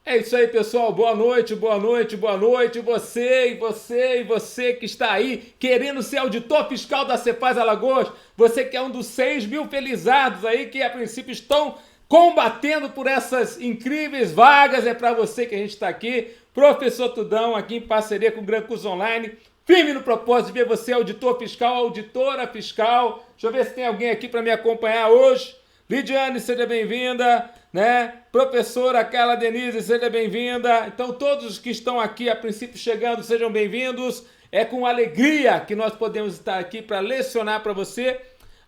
É isso aí, pessoal. Boa noite, boa noite, boa noite. Você que está aí querendo ser auditor fiscal da Cepaz Alagoas. Você que é um dos 6.000 felizados aí que a princípio estão combatendo por essas incríveis vagas. É para você que a gente está aqui. Professor Tudão, aqui em parceria com o Gran Curso Online. Firme no propósito de ver você auditor fiscal, auditora fiscal. Deixa eu ver se tem alguém aqui para me acompanhar hoje. Lidiane, seja bem-vinda, né? Professora Carla Denise, seja bem-vinda. Então, todos os que estão aqui a princípio chegando, sejam bem-vindos. É com alegria que nós podemos estar aqui para lecionar para você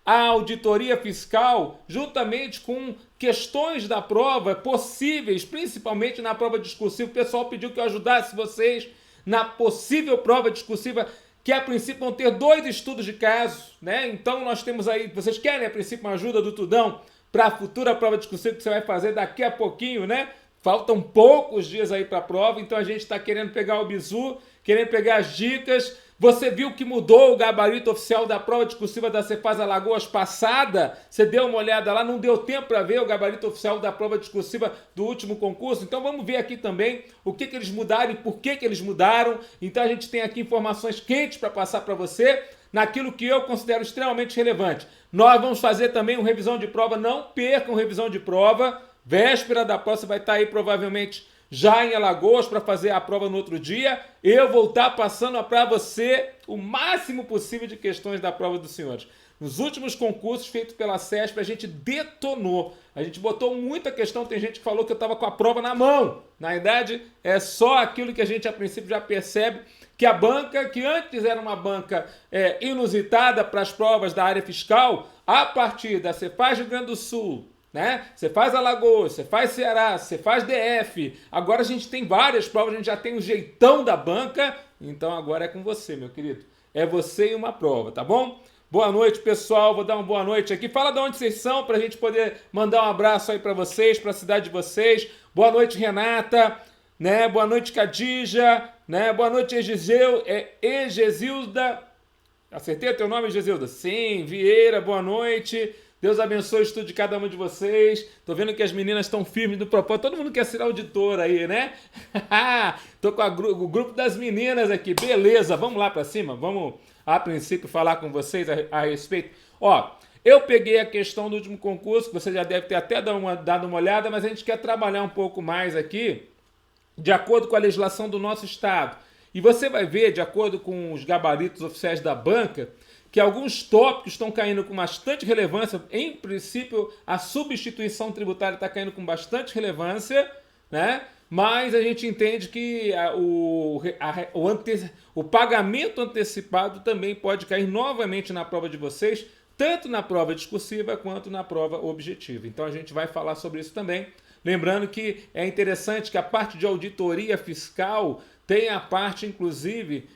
a auditoria fiscal, juntamente com questões da prova possíveis, principalmente na prova discursiva. O pessoal pediu que eu ajudasse vocês na possível prova discursiva, que a princípio vão ter 2 estudos de caso, né? Então nós temos aí, vocês querem a princípio uma ajuda do Tudão para a futura prova discursiva que você vai fazer daqui a pouquinho, né? Faltam poucos dias aí para a prova, então a gente está querendo pegar o bizu, querendo pegar as dicas. Você viu que mudou o gabarito oficial da prova discursiva da Cepaz Alagoas passada? Você deu uma olhada lá, não deu tempo para ver o gabarito oficial da prova discursiva do último concurso? Então vamos ver aqui também o que eles mudaram e por que eles mudaram. Então a gente tem aqui informações quentes para passar para você naquilo que eu considero extremamente relevante. Nós vamos fazer também uma revisão de prova, não percam revisão de prova. Véspera da prova, você vai estar aí provavelmente já em Alagoas para fazer a prova no outro dia. Eu vou estar passando para você o máximo possível de questões da prova dos senhores. Nos últimos concursos feitos pela CESP, a gente detonou. A gente botou muita questão, tem gente que falou que eu estava com a prova na mão. Na verdade, é só aquilo que a gente a princípio já percebe, que a banca, que antes era uma banca inusitada para as provas da área fiscal, a partir da Cepaz Rio Grande do Sul, né? Você faz Alagoas, você faz Ceará, você faz DF. Agora a gente tem várias provas, a gente já tem o jeitão da banca. Então agora é com você, meu querido. É você e uma prova, tá bom? Boa noite, pessoal. Vou dar uma boa noite aqui. Fala de onde vocês são para a gente poder mandar um abraço aí para vocês, para a cidade de vocês. Boa noite, Renata. Né? Boa noite, Cadija. Né? Boa noite, Egezilda. Acertei o teu nome, Egezilda? Sim, Vieira, boa noite. Deus abençoe o estudo de cada um de vocês. Tô vendo que as meninas estão firmes no propósito. Todo mundo quer ser auditor aí, né? Tô com o grupo das meninas aqui. Beleza, vamos lá para cima. Vamos, a princípio, falar com vocês a respeito. Ó, eu peguei a questão do último concurso, que você já deve ter até dado uma olhada, mas a gente quer trabalhar um pouco mais aqui, de acordo com a legislação do nosso estado. E você vai ver, de acordo com os gabaritos oficiais da banca, que alguns tópicos estão caindo com bastante relevância. Em princípio, a substituição tributária está caindo com bastante relevância, né? Mas a gente entende que o pagamento antecipado também pode cair novamente na prova de vocês, tanto na prova discursiva quanto na prova objetiva. Então a gente vai falar sobre isso também. Lembrando que é interessante que a parte de auditoria fiscal tem a parte, inclusive,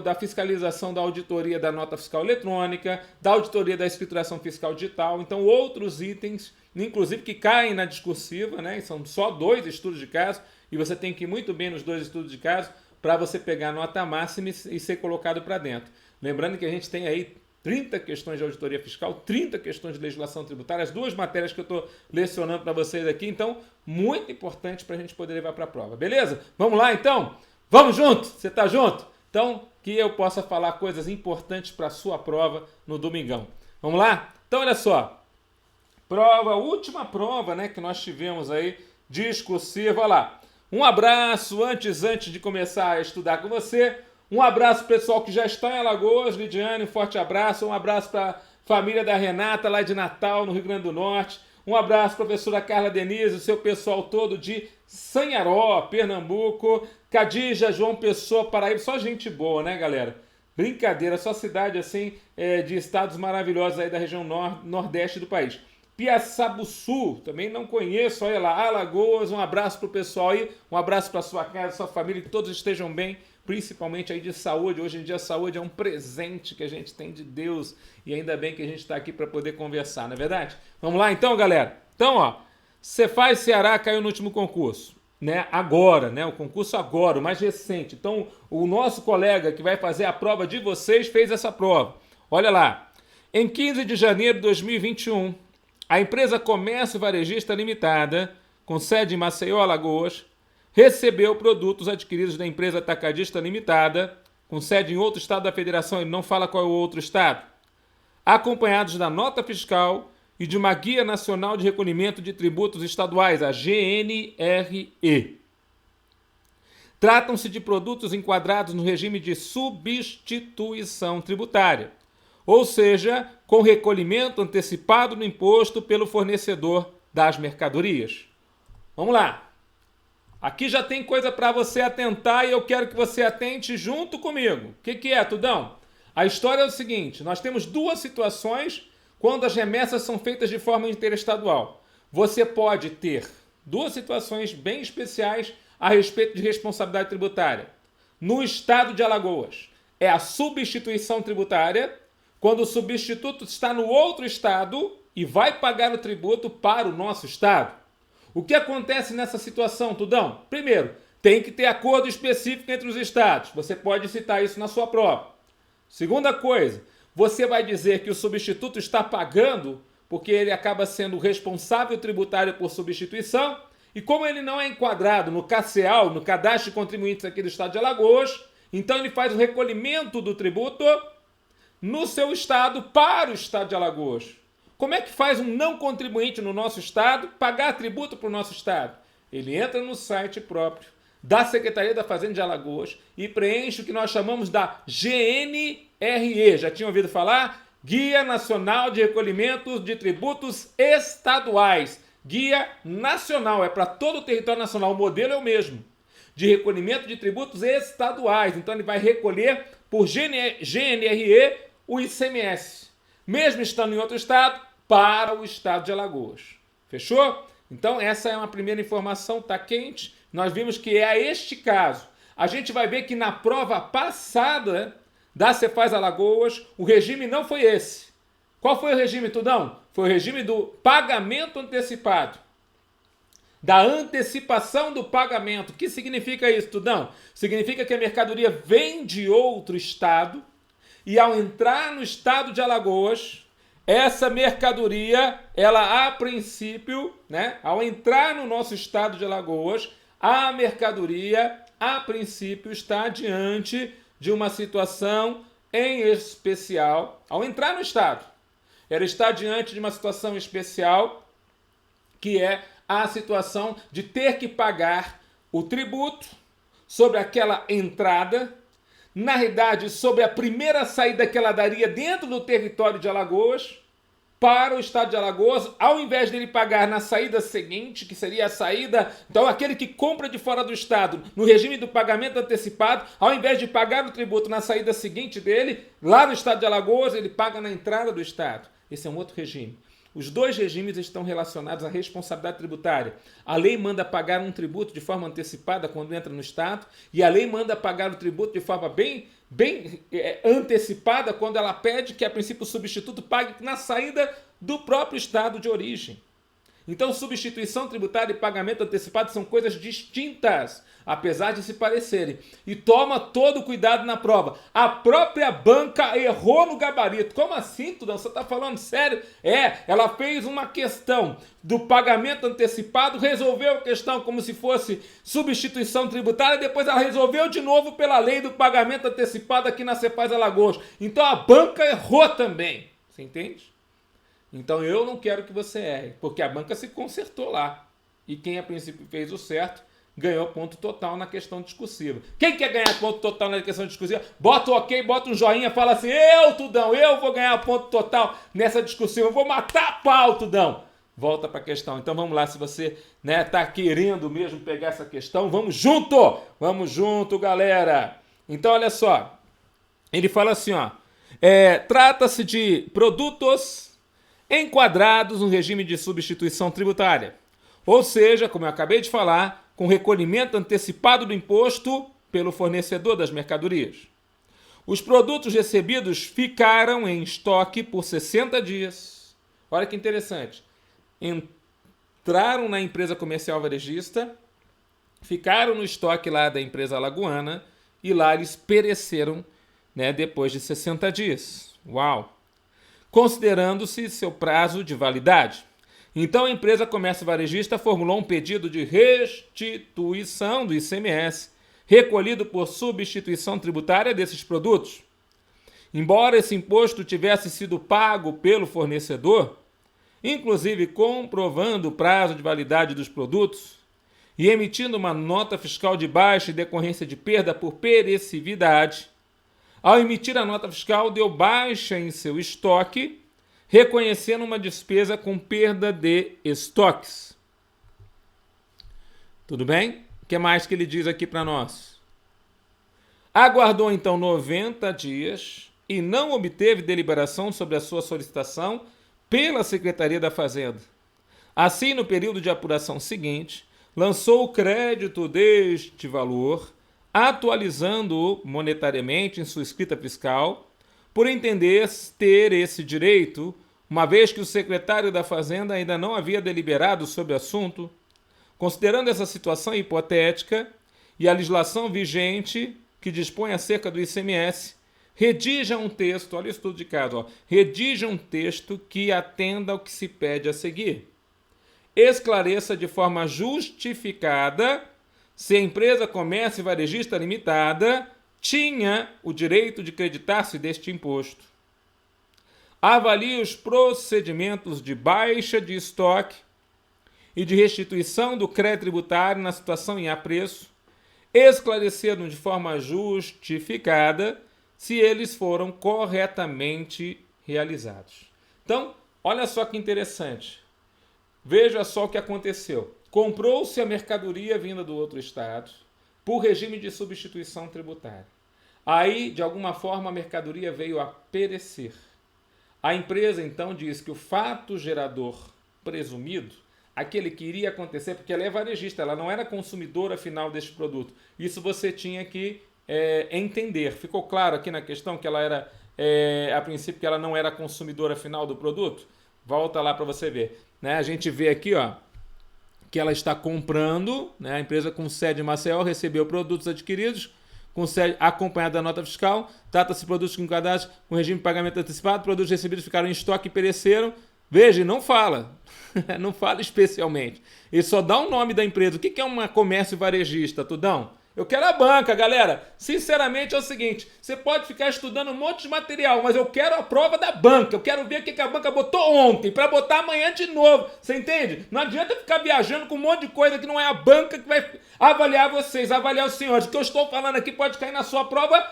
da fiscalização da auditoria da nota fiscal eletrônica, da auditoria da escrituração fiscal digital. Então, outros itens, inclusive, que caem na discursiva, né? São só 2 estudos de caso, e você tem que ir muito bem nos 2 estudos de caso para você pegar a nota máxima e ser colocado para dentro. Lembrando que a gente tem aí 30 questões de auditoria fiscal, 30 questões de legislação tributária, as 2 matérias que eu estou lecionando para vocês aqui, então, muito importante para a gente poder levar para a prova, beleza? Vamos lá, então? Vamos junto? Você está junto? Então, que eu possa falar coisas importantes para a sua prova no domingão. Vamos lá? Então, olha só. Prova, última prova, né, que nós tivemos aí, discursiva, olha lá. Um abraço antes de começar a estudar com você. Um abraço pessoal que já está em Alagoas, Lidiane, um forte abraço. Um abraço para a família da Renata, lá de Natal, no Rio Grande do Norte. Um abraço, professora Carla Denise, o seu pessoal todo de Sanharó, Pernambuco. Cadija, João Pessoa, Paraíba. Só gente boa, né, galera? Brincadeira, só cidade assim, de estados maravilhosos aí da região nordeste do país. Piaçabuçu, também não conheço, olha lá, Alagoas, um abraço pro pessoal aí, um abraço para sua casa, sua família, que todos estejam bem, principalmente aí de saúde. Hoje em dia a saúde é um presente que a gente tem de Deus e ainda bem que a gente está aqui para poder conversar, não é verdade? Vamos lá então, galera? Então, ó, Cefaz Ceará caiu no último concurso, né? Agora, né? O concurso agora, o mais recente. Então, o nosso colega que vai fazer a prova de vocês fez essa prova. Olha lá, em 15 de janeiro de 2021, a empresa Comércio Varejista Limitada com sede em Maceió, Alagoas, recebeu produtos adquiridos da empresa Atacadista Limitada, com sede em outro estado da federação, ele não fala qual é o outro estado, acompanhados da nota fiscal e de uma Guia Nacional de Recolhimento de Tributos Estaduais, a GNRE. Tratam-se de produtos enquadrados no regime de substituição tributária, ou seja, com recolhimento antecipado do imposto pelo fornecedor das mercadorias. Vamos lá. Aqui já tem coisa para você atentar e eu quero que você atente junto comigo. O que é, Tudão? A história é o seguinte, nós temos duas situações quando as remessas são feitas de forma interestadual. Você pode ter duas situações bem especiais a respeito de responsabilidade tributária. No estado de Alagoas, é a substituição tributária, quando o substituto está no outro estado e vai pagar o tributo para o nosso estado. O que acontece nessa situação, Tudão? Primeiro, tem que ter acordo específico entre os estados. Você pode citar isso na sua prova. Segunda coisa, você vai dizer que o substituto está pagando porque ele acaba sendo responsável tributário por substituição e como ele não é enquadrado no CACEAL, no Cadastro de Contribuintes aqui do estado de Alagoas, então ele faz o recolhimento do tributo no seu estado para o estado de Alagoas. Como é que faz um não contribuinte no nosso estado pagar tributo para o nosso estado? Ele entra no site próprio da Secretaria da Fazenda de Alagoas e preenche o que nós chamamos da GNRE. Já tinha ouvido falar? Guia Nacional de Recolhimento de Tributos Estaduais. Guia Nacional, é para todo o território nacional, o modelo é o mesmo. De recolhimento de tributos estaduais. Então ele vai recolher por GNRE o ICMS, mesmo estando em outro estado, para o estado de Alagoas. Fechou? Então essa é uma primeira informação, tá quente. Nós vimos que é este caso. A gente vai ver que na prova passada da Cefaz Alagoas, o regime não foi esse. Qual foi o regime, Tudão? Foi o regime do pagamento antecipado. Da antecipação do pagamento. O que significa isso, Tudão? Significa que a mercadoria vem de outro estado e ao entrar no estado de Alagoas, essa mercadoria, ela a princípio, ao entrar no nosso estado de Alagoas, a mercadoria a princípio está diante de uma situação em especial, ao entrar no estado, ela está diante de uma situação especial que é a situação de ter que pagar o tributo sobre aquela entrada, na realidade, sobre a primeira saída que ela daria dentro do território de Alagoas, para o estado de Alagoas, ao invés dele pagar na saída seguinte, que seria a saída, então aquele que compra de fora do estado, no regime do pagamento antecipado, ao invés de pagar o tributo na saída seguinte dele, lá no estado de Alagoas, ele paga na entrada do estado. Esse é um outro regime. Os dois regimes estão relacionados à responsabilidade tributária. A lei manda pagar um tributo de forma antecipada quando entra no estado e a lei manda pagar o tributo de forma bem antecipada quando ela pede que, a princípio, o substituto pague na saída do próprio estado de origem. Então, substituição tributária e pagamento antecipado são coisas distintas, apesar de se parecerem. E toma todo o cuidado na prova. A própria banca errou no gabarito. Como assim, Tudão? Você está falando sério? Ela fez uma questão do pagamento antecipado, resolveu a questão como se fosse substituição tributária, depois ela resolveu de novo pela lei do pagamento antecipado aqui na Cefaz Alagoas. Então, a banca errou também. Você entende? Então eu não quero que você erre, porque a banca se consertou lá. E quem a princípio fez o certo, ganhou ponto total na questão discursiva. Quem quer ganhar ponto total na questão discursiva, bota o ok, bota um joinha, fala assim, Tudão, eu vou ganhar ponto total nessa discursiva, eu vou matar a pau, Tudão. Volta para a questão. Então vamos lá, se você tá querendo mesmo pegar essa questão, vamos junto, galera. Então olha só, ele fala assim, trata-se de produtos enquadrados no regime de substituição tributária. Ou seja, como eu acabei de falar, com recolhimento antecipado do imposto pelo fornecedor das mercadorias. Os produtos recebidos ficaram em estoque por 60 dias. Olha que interessante. Entraram na empresa comercial varejista, ficaram no estoque lá da empresa alagoana e lá eles pereceram, depois de 60 dias. Uau! Considerando-se seu prazo de validade. Então a empresa Comércio Varejista formulou um pedido de restituição do ICMS, recolhido por substituição tributária desses produtos. Embora esse imposto tivesse sido pago pelo fornecedor, inclusive comprovando o prazo de validade dos produtos e emitindo uma nota fiscal de baixa em decorrência de perda por perecividade, ao emitir a nota fiscal deu baixa em seu estoque, reconhecendo uma despesa com perda de estoques. Tudo bem? O que mais que ele diz aqui para nós? Aguardou então 90 dias e não obteve deliberação sobre a sua solicitação pela Secretaria da Fazenda. Assim, no período de apuração seguinte, lançou o crédito deste valor, atualizando-o monetariamente em sua escrita fiscal, por entender ter esse direito, uma vez que o secretário da Fazenda ainda não havia deliberado sobre o assunto. Considerando essa situação hipotética e a legislação vigente que dispõe acerca do ICMS, redija um texto, olha o estudo de caso, redija um texto que atenda ao que se pede a seguir. Esclareça de forma justificada se a empresa Comércio Varejista Limitada tinha o direito de creditar-se deste imposto. Avalie os procedimentos de baixa de estoque e de restituição do crédito tributário na situação em apreço, esclarecendo de forma justificada se eles foram corretamente realizados. Então, olha só que interessante. Veja só o que aconteceu. Comprou-se a mercadoria vinda do outro estado por regime de substituição tributária. Aí, de alguma forma, a mercadoria veio a perecer. A empresa, então, diz que o fato gerador presumido, aquele que iria acontecer, porque ela é varejista, ela não era consumidora final deste produto. Isso você tinha que entender. Ficou claro aqui na questão que ela era, a princípio, que ela não era consumidora final do produto? Volta lá para você ver. Né? A gente vê aqui, ó, que ela está comprando, né? A empresa com sede em Maceió recebeu produtos adquiridos, com sede acompanhada da nota fiscal, trata-se de produtos com cadastro com regime de pagamento antecipado, produtos recebidos ficaram em estoque e pereceram. Veja, não fala, não fala especialmente. Ele só dá o nome da empresa. O que é uma comércio varejista, Tudão? Eu quero a banca, galera. Sinceramente é o seguinte, você pode ficar estudando um monte de material, mas eu quero a prova da banca. Eu quero ver o que a banca botou ontem, para botar amanhã de novo. Você entende? Não adianta ficar viajando com um monte de coisa que não é a banca que vai avaliar vocês, avaliar os senhores. O que eu estou falando aqui pode cair na sua prova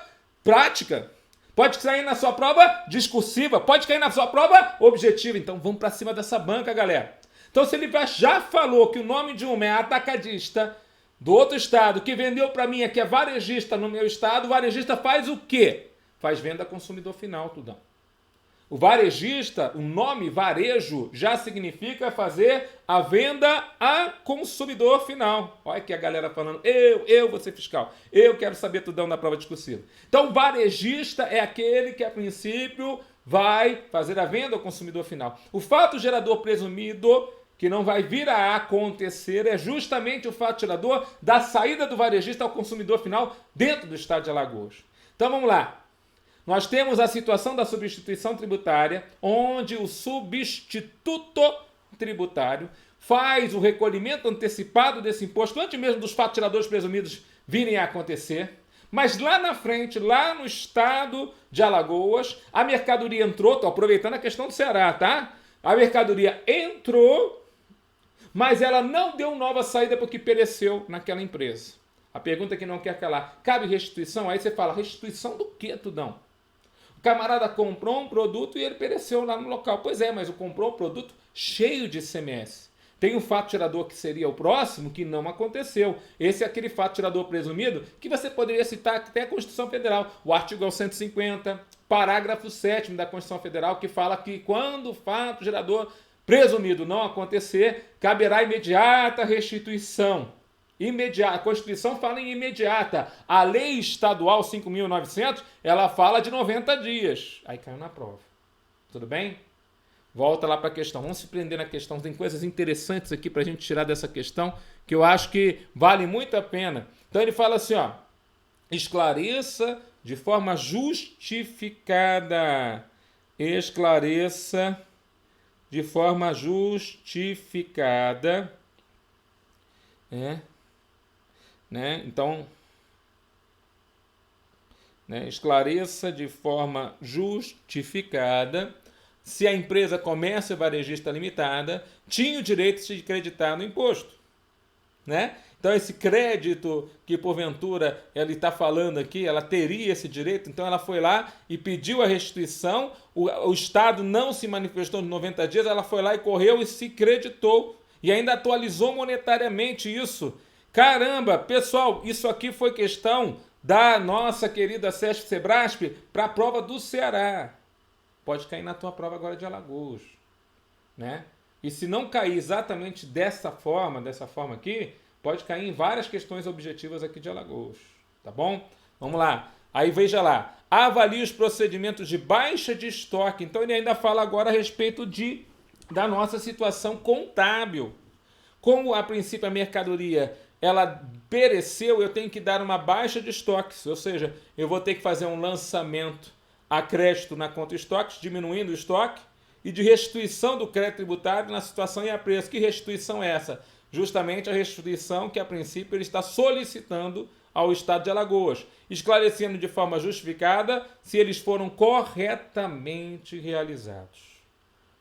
prática. Pode cair na sua prova discursiva, pode cair na sua prova objetiva. Então vamos para cima dessa banca, galera. Então se ele já falou que o nome de uma é atacadista do outro estado, que vendeu para mim aqui é varejista no meu estado, o varejista faz o quê? Faz venda a consumidor final, Tudão. O varejista, o nome varejo, já significa fazer a venda a consumidor final. Olha aqui a galera falando, eu vou ser fiscal, eu quero saber, Tudão, da prova discursiva. Então, o varejista é aquele que, a princípio, vai fazer a venda ao consumidor final. O fato gerador presumido, que não vai vir a acontecer, é justamente o fato gerador da saída do varejista ao consumidor final dentro do estado de Alagoas. Então, vamos lá. Nós temos a situação da substituição tributária, onde o substituto tributário faz o recolhimento antecipado desse imposto, antes mesmo dos fatos geradores presumidos virem a acontecer. Mas lá na frente, lá no estado de Alagoas, a mercadoria entrou, estou aproveitando a questão do Ceará, tá? A mercadoria entrou, mas ela não deu nova saída porque pereceu naquela empresa. A pergunta que não quer calar, cabe restituição? Aí você fala, restituição do quê, Tudão? O camarada comprou um produto e ele pereceu lá no local. Pois é, mas comprou um produto cheio de ICMS. Tem um fato gerador que seria o próximo, que não aconteceu. Esse é aquele fato gerador presumido que você poderia citar até a Constituição Federal. O artigo 150, parágrafo 7º da Constituição Federal, que fala que quando o fato gerador presumido não acontecer, caberá imediata restituição. Imediata. A Constituição fala em imediata. A lei estadual 5.900, ela fala de 90 dias. Aí caiu na prova. Tudo bem? Volta lá para a questão. Vamos se prender na questão. Tem coisas interessantes aqui para a gente tirar dessa questão que eu acho que vale muito a pena. Então ele fala assim, ó. Esclareça de forma justificada. Esclareça de forma justificada, né? Então, né, esclareça de forma justificada se a empresa Comércio Varejista Limitada tinha o direito de se creditar no imposto, né? Então, esse crédito que, porventura, ela está falando aqui, ela teria esse direito, então ela foi lá e pediu a restituição, o Estado não se manifestou nos 90 dias, ela foi lá e correu e se creditou, e ainda atualizou monetariamente isso. Caramba, pessoal, isso aqui foi questão da nossa querida Sesc Sebrasp para a prova do Ceará. Pode cair na tua prova agora de Alagoas, né? E se não cair exatamente dessa forma aqui, pode cair em várias questões objetivas aqui de Alagoas, tá bom? Vamos lá. Aí veja lá. Avalie os procedimentos de baixa de estoque. Então ele ainda fala agora a respeito da nossa situação contábil. Como a princípio a mercadoria ela pereceu, eu tenho que dar uma baixa de estoques, ou seja, eu vou ter que fazer um lançamento a crédito na conta estoques, diminuindo o estoque, e de restituição do crédito tributário na situação e a preço. Que restituição é essa? Justamente a restituição que, a princípio, ele está solicitando ao Estado de Alagoas, esclarecendo de forma justificada se eles foram corretamente realizados.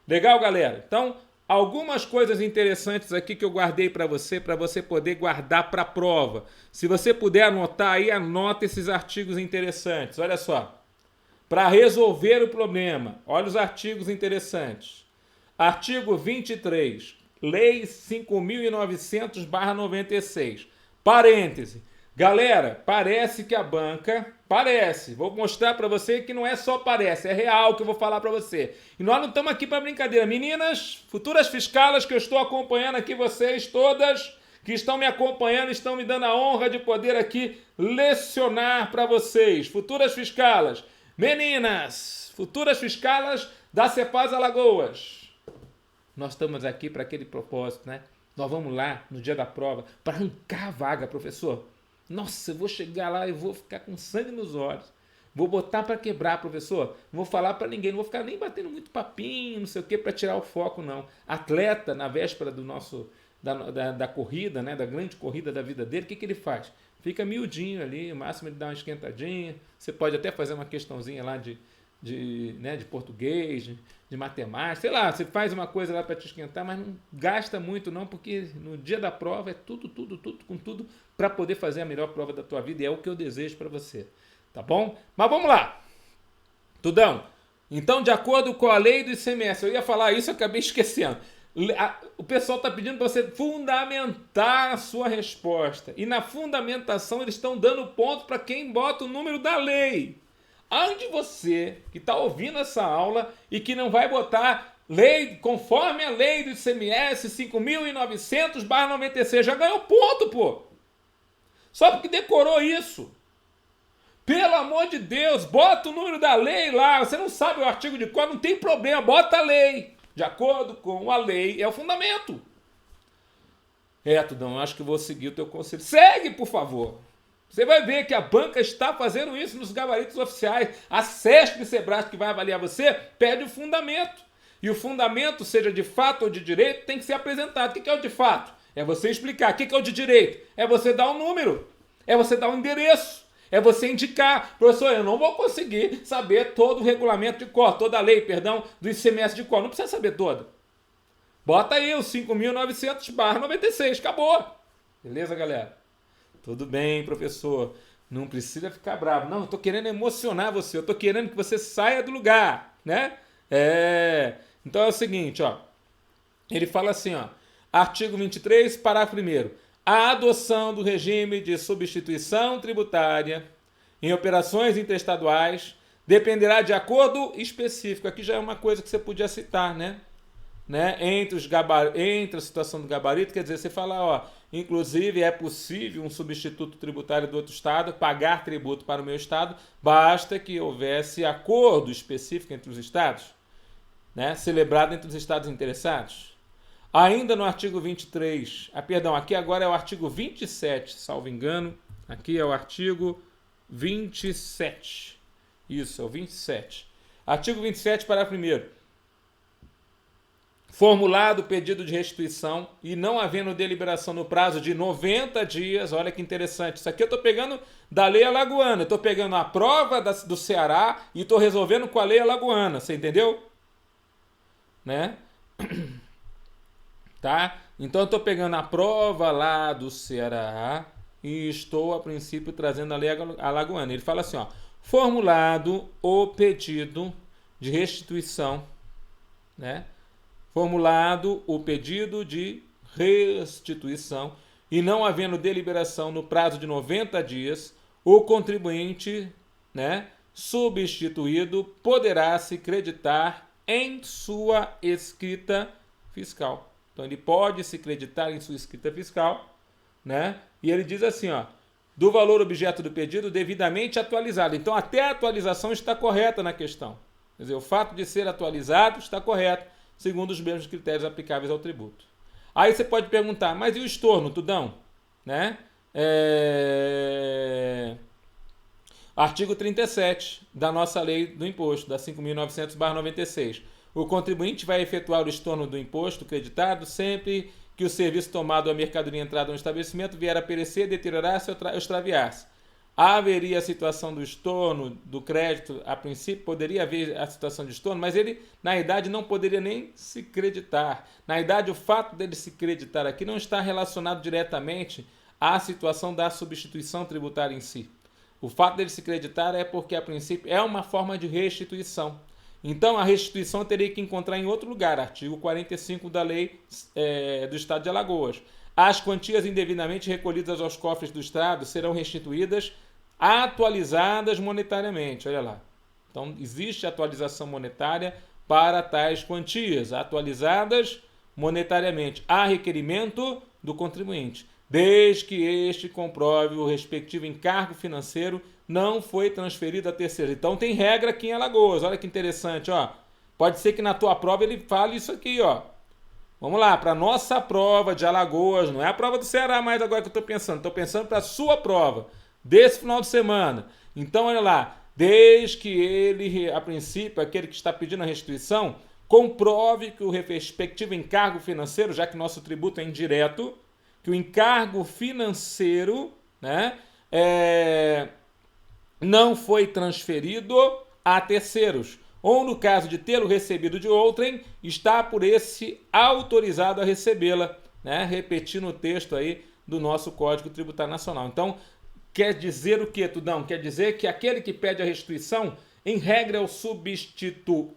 Legal, galera? Então, algumas coisas interessantes aqui que eu guardei para você poder guardar para a prova. Se você puder anotar aí, anota esses artigos interessantes. Olha só. Para resolver o problema, olha os artigos interessantes. Artigo 23, Lei 5.900/96. Parêntese. Galera, parece que a banca... Parece. Vou mostrar para você que não é só parece, é real que eu vou falar para você. E nós não estamos aqui para brincadeira. Meninas, futuras fiscalas que eu estou acompanhando aqui, vocês todas que estão me acompanhando, estão me dando a honra de poder aqui lecionar para vocês. Futuras fiscalas. Meninas, futuras fiscalas da Cepaz Alagoas. Nós estamos aqui para aquele propósito, né? Nós vamos lá no dia da prova para arrancar a vaga, professor. Nossa, eu vou chegar lá e vou ficar com sangue nos olhos. Vou botar para quebrar, professor. Não vou falar para ninguém, não vou ficar nem batendo muito papinho, não sei o que, para tirar o foco, não. Atleta, na véspera do da corrida, né? Da grande corrida da vida dele, o que ele faz? Fica miudinho ali, o máximo ele dá uma esquentadinha. Você pode até fazer uma questãozinha lá de português, de matemática, sei lá, você faz uma coisa lá para te esquentar, mas não gasta muito não, porque no dia da prova é tudo com tudo para poder fazer a melhor prova da tua vida, e é o que eu desejo para você, tá bom? Mas vamos lá, Tudão. Então, de acordo com a lei do ICMS, eu ia falar isso, eu acabei esquecendo. O pessoal está pedindo para você fundamentar a sua resposta. E na fundamentação eles estão dando ponto para quem bota o número da lei. Onde você que está ouvindo essa aula e que não vai botar lei conforme a lei do ICMS 5.900/96, já ganhou ponto, pô. Só porque decorou isso. Pelo amor de Deus, bota o número da lei lá. Você não sabe o artigo de cor, não tem problema, bota a lei. De acordo com a lei, é o fundamento. Tudão, acho que vou seguir o teu conselho. Segue, por favor. Você vai ver que a banca está fazendo isso nos gabaritos oficiais. A Sesc Sebrasp, que vai avaliar você, pede o fundamento. E o fundamento, seja de fato ou de direito, tem que ser apresentado. O que é o de fato? É você explicar. O que é o de direito? É você dar um número. É você dar um endereço. É você indicar, professor, eu não vou conseguir saber todo o regulamento de cor, toda a lei, perdão, do ICMS de cor. Não precisa saber toda. Bota aí o 5.900/96, acabou. Beleza, galera? Tudo bem, professor. Não precisa ficar bravo. Não, eu tô querendo emocionar você. Eu tô querendo que você saia do lugar, né? Então é o seguinte, ó. Ele fala assim, ó. Artigo 23, parágrafo 1º. A adoção do regime de substituição tributária em operações interestaduais dependerá de acordo específico. Aqui já é uma coisa que você podia citar, né? Entre a situação do gabarito, quer dizer, você fala, ó, inclusive é possível um substituto tributário do outro estado pagar tributo para o meu estado, basta que houvesse acordo específico entre os estados, né? Celebrado entre os estados interessados. Ainda no artigo 23, aqui agora é o artigo 27, salvo engano, aqui é o artigo 27, isso, é o 27. Artigo 27, parágrafo 1º. Formulado o pedido de restituição e não havendo deliberação no prazo de 90 dias, olha que interessante, isso aqui eu estou pegando da lei alagoana, eu estou pegando a prova do Ceará e estou resolvendo com a lei alagoana, você entendeu? Né? Tá? Então eu estou pegando a prova lá do Ceará e estou, a princípio, trazendo a lei alagoana. Ele fala assim, ó, formulado o pedido de restituição, né? Formulado o pedido de restituição e não havendo deliberação no prazo de 90 dias, o contribuinte, né, substituído poderá se creditar em sua escrita fiscal. Então ele pode se creditar em sua escrita fiscal, né? E ele diz assim, ó, do valor objeto do pedido devidamente atualizado. Então até a atualização está correta na questão. Quer dizer, o fato de ser atualizado está correto, segundo os mesmos critérios aplicáveis ao tributo. Aí você pode perguntar, mas e o estorno, Tudão? Né? Artigo 37 da nossa lei do imposto, da 5.900/96. O contribuinte vai efetuar o estorno do imposto creditado sempre que o serviço tomado ou a mercadoria entrada no estabelecimento vier a perecer, deteriorar-se ou extraviar-se. Haveria a situação do estorno, do crédito, a princípio poderia haver a situação de estorno, mas ele, na idade, não poderia nem se creditar. Na idade, o fato dele se creditar aqui não está relacionado diretamente à situação da substituição tributária em si. O fato dele se creditar é porque, a princípio, é uma forma de restituição. Então, a restituição teria que encontrar em outro lugar, artigo 45 da lei do Estado de Alagoas. As quantias indevidamente recolhidas aos cofres do Estado serão restituídas atualizadas monetariamente. Olha lá. Então, existe atualização monetária para tais quantias, atualizadas monetariamente, a requerimento do contribuinte, desde que este comprove o respectivo encargo financeiro não foi transferido a terceiro. Então, tem regra aqui em Alagoas. Olha que interessante, ó. Pode ser que na tua prova ele fale isso aqui, ó. Vamos lá, para a nossa prova de Alagoas, não é a prova do Ceará mais agora que eu estou pensando para a sua prova, desse final de semana. Então, olha lá, desde que ele, a princípio, aquele que está pedindo a restituição, comprove que o respectivo encargo financeiro, já que nosso tributo é indireto, que o encargo financeiro, né, não foi transferido a terceiros, ou no caso de tê-lo recebido de outrem, está por esse autorizado a recebê-la, né? Repetindo o texto aí do nosso Código Tributário Nacional. Então, quer dizer o que, Tudão? Quer dizer que aquele que pede a restituição, em regra, é o substituído.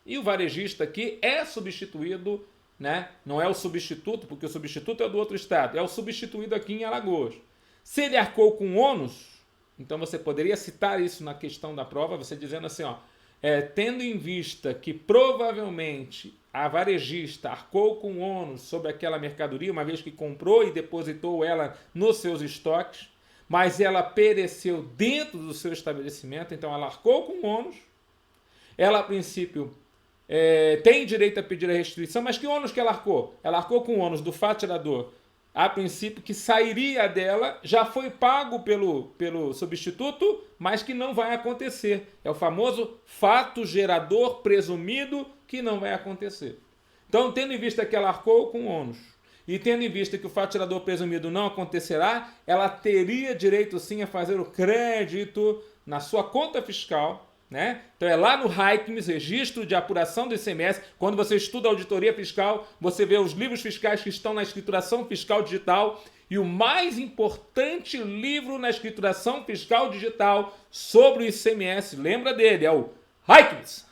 E o varejista aqui é substituído, né? Não é o substituto, porque o substituto é do outro estado, é o substituído aqui em Alagoas. Se ele arcou com ônus, então você poderia citar isso na questão da prova, você dizendo assim, ó, tendo em vista que provavelmente a varejista arcou com ônus sobre aquela mercadoria, uma vez que comprou e depositou ela nos seus estoques, mas ela pereceu dentro do seu estabelecimento, então ela arcou com ônus, ela a princípio tem direito a pedir a restituição, mas que ônus que ela arcou? Ela arcou com o ônus do faturador, a princípio, que sairia dela, já foi pago pelo substituto, mas que não vai acontecer. É o famoso fato gerador presumido que não vai acontecer. Então, tendo em vista que ela arcou com ônus e tendo em vista que o fato gerador presumido não acontecerá, ela teria direito sim a fazer o crédito na sua conta fiscal, né? Então é lá no RAICMS, Registro de Apuração do ICMS, quando você estuda auditoria fiscal, você vê os livros fiscais que estão na escrituração fiscal digital, e o mais importante livro na escrituração fiscal digital sobre o ICMS, lembra dele, é o RAICMS.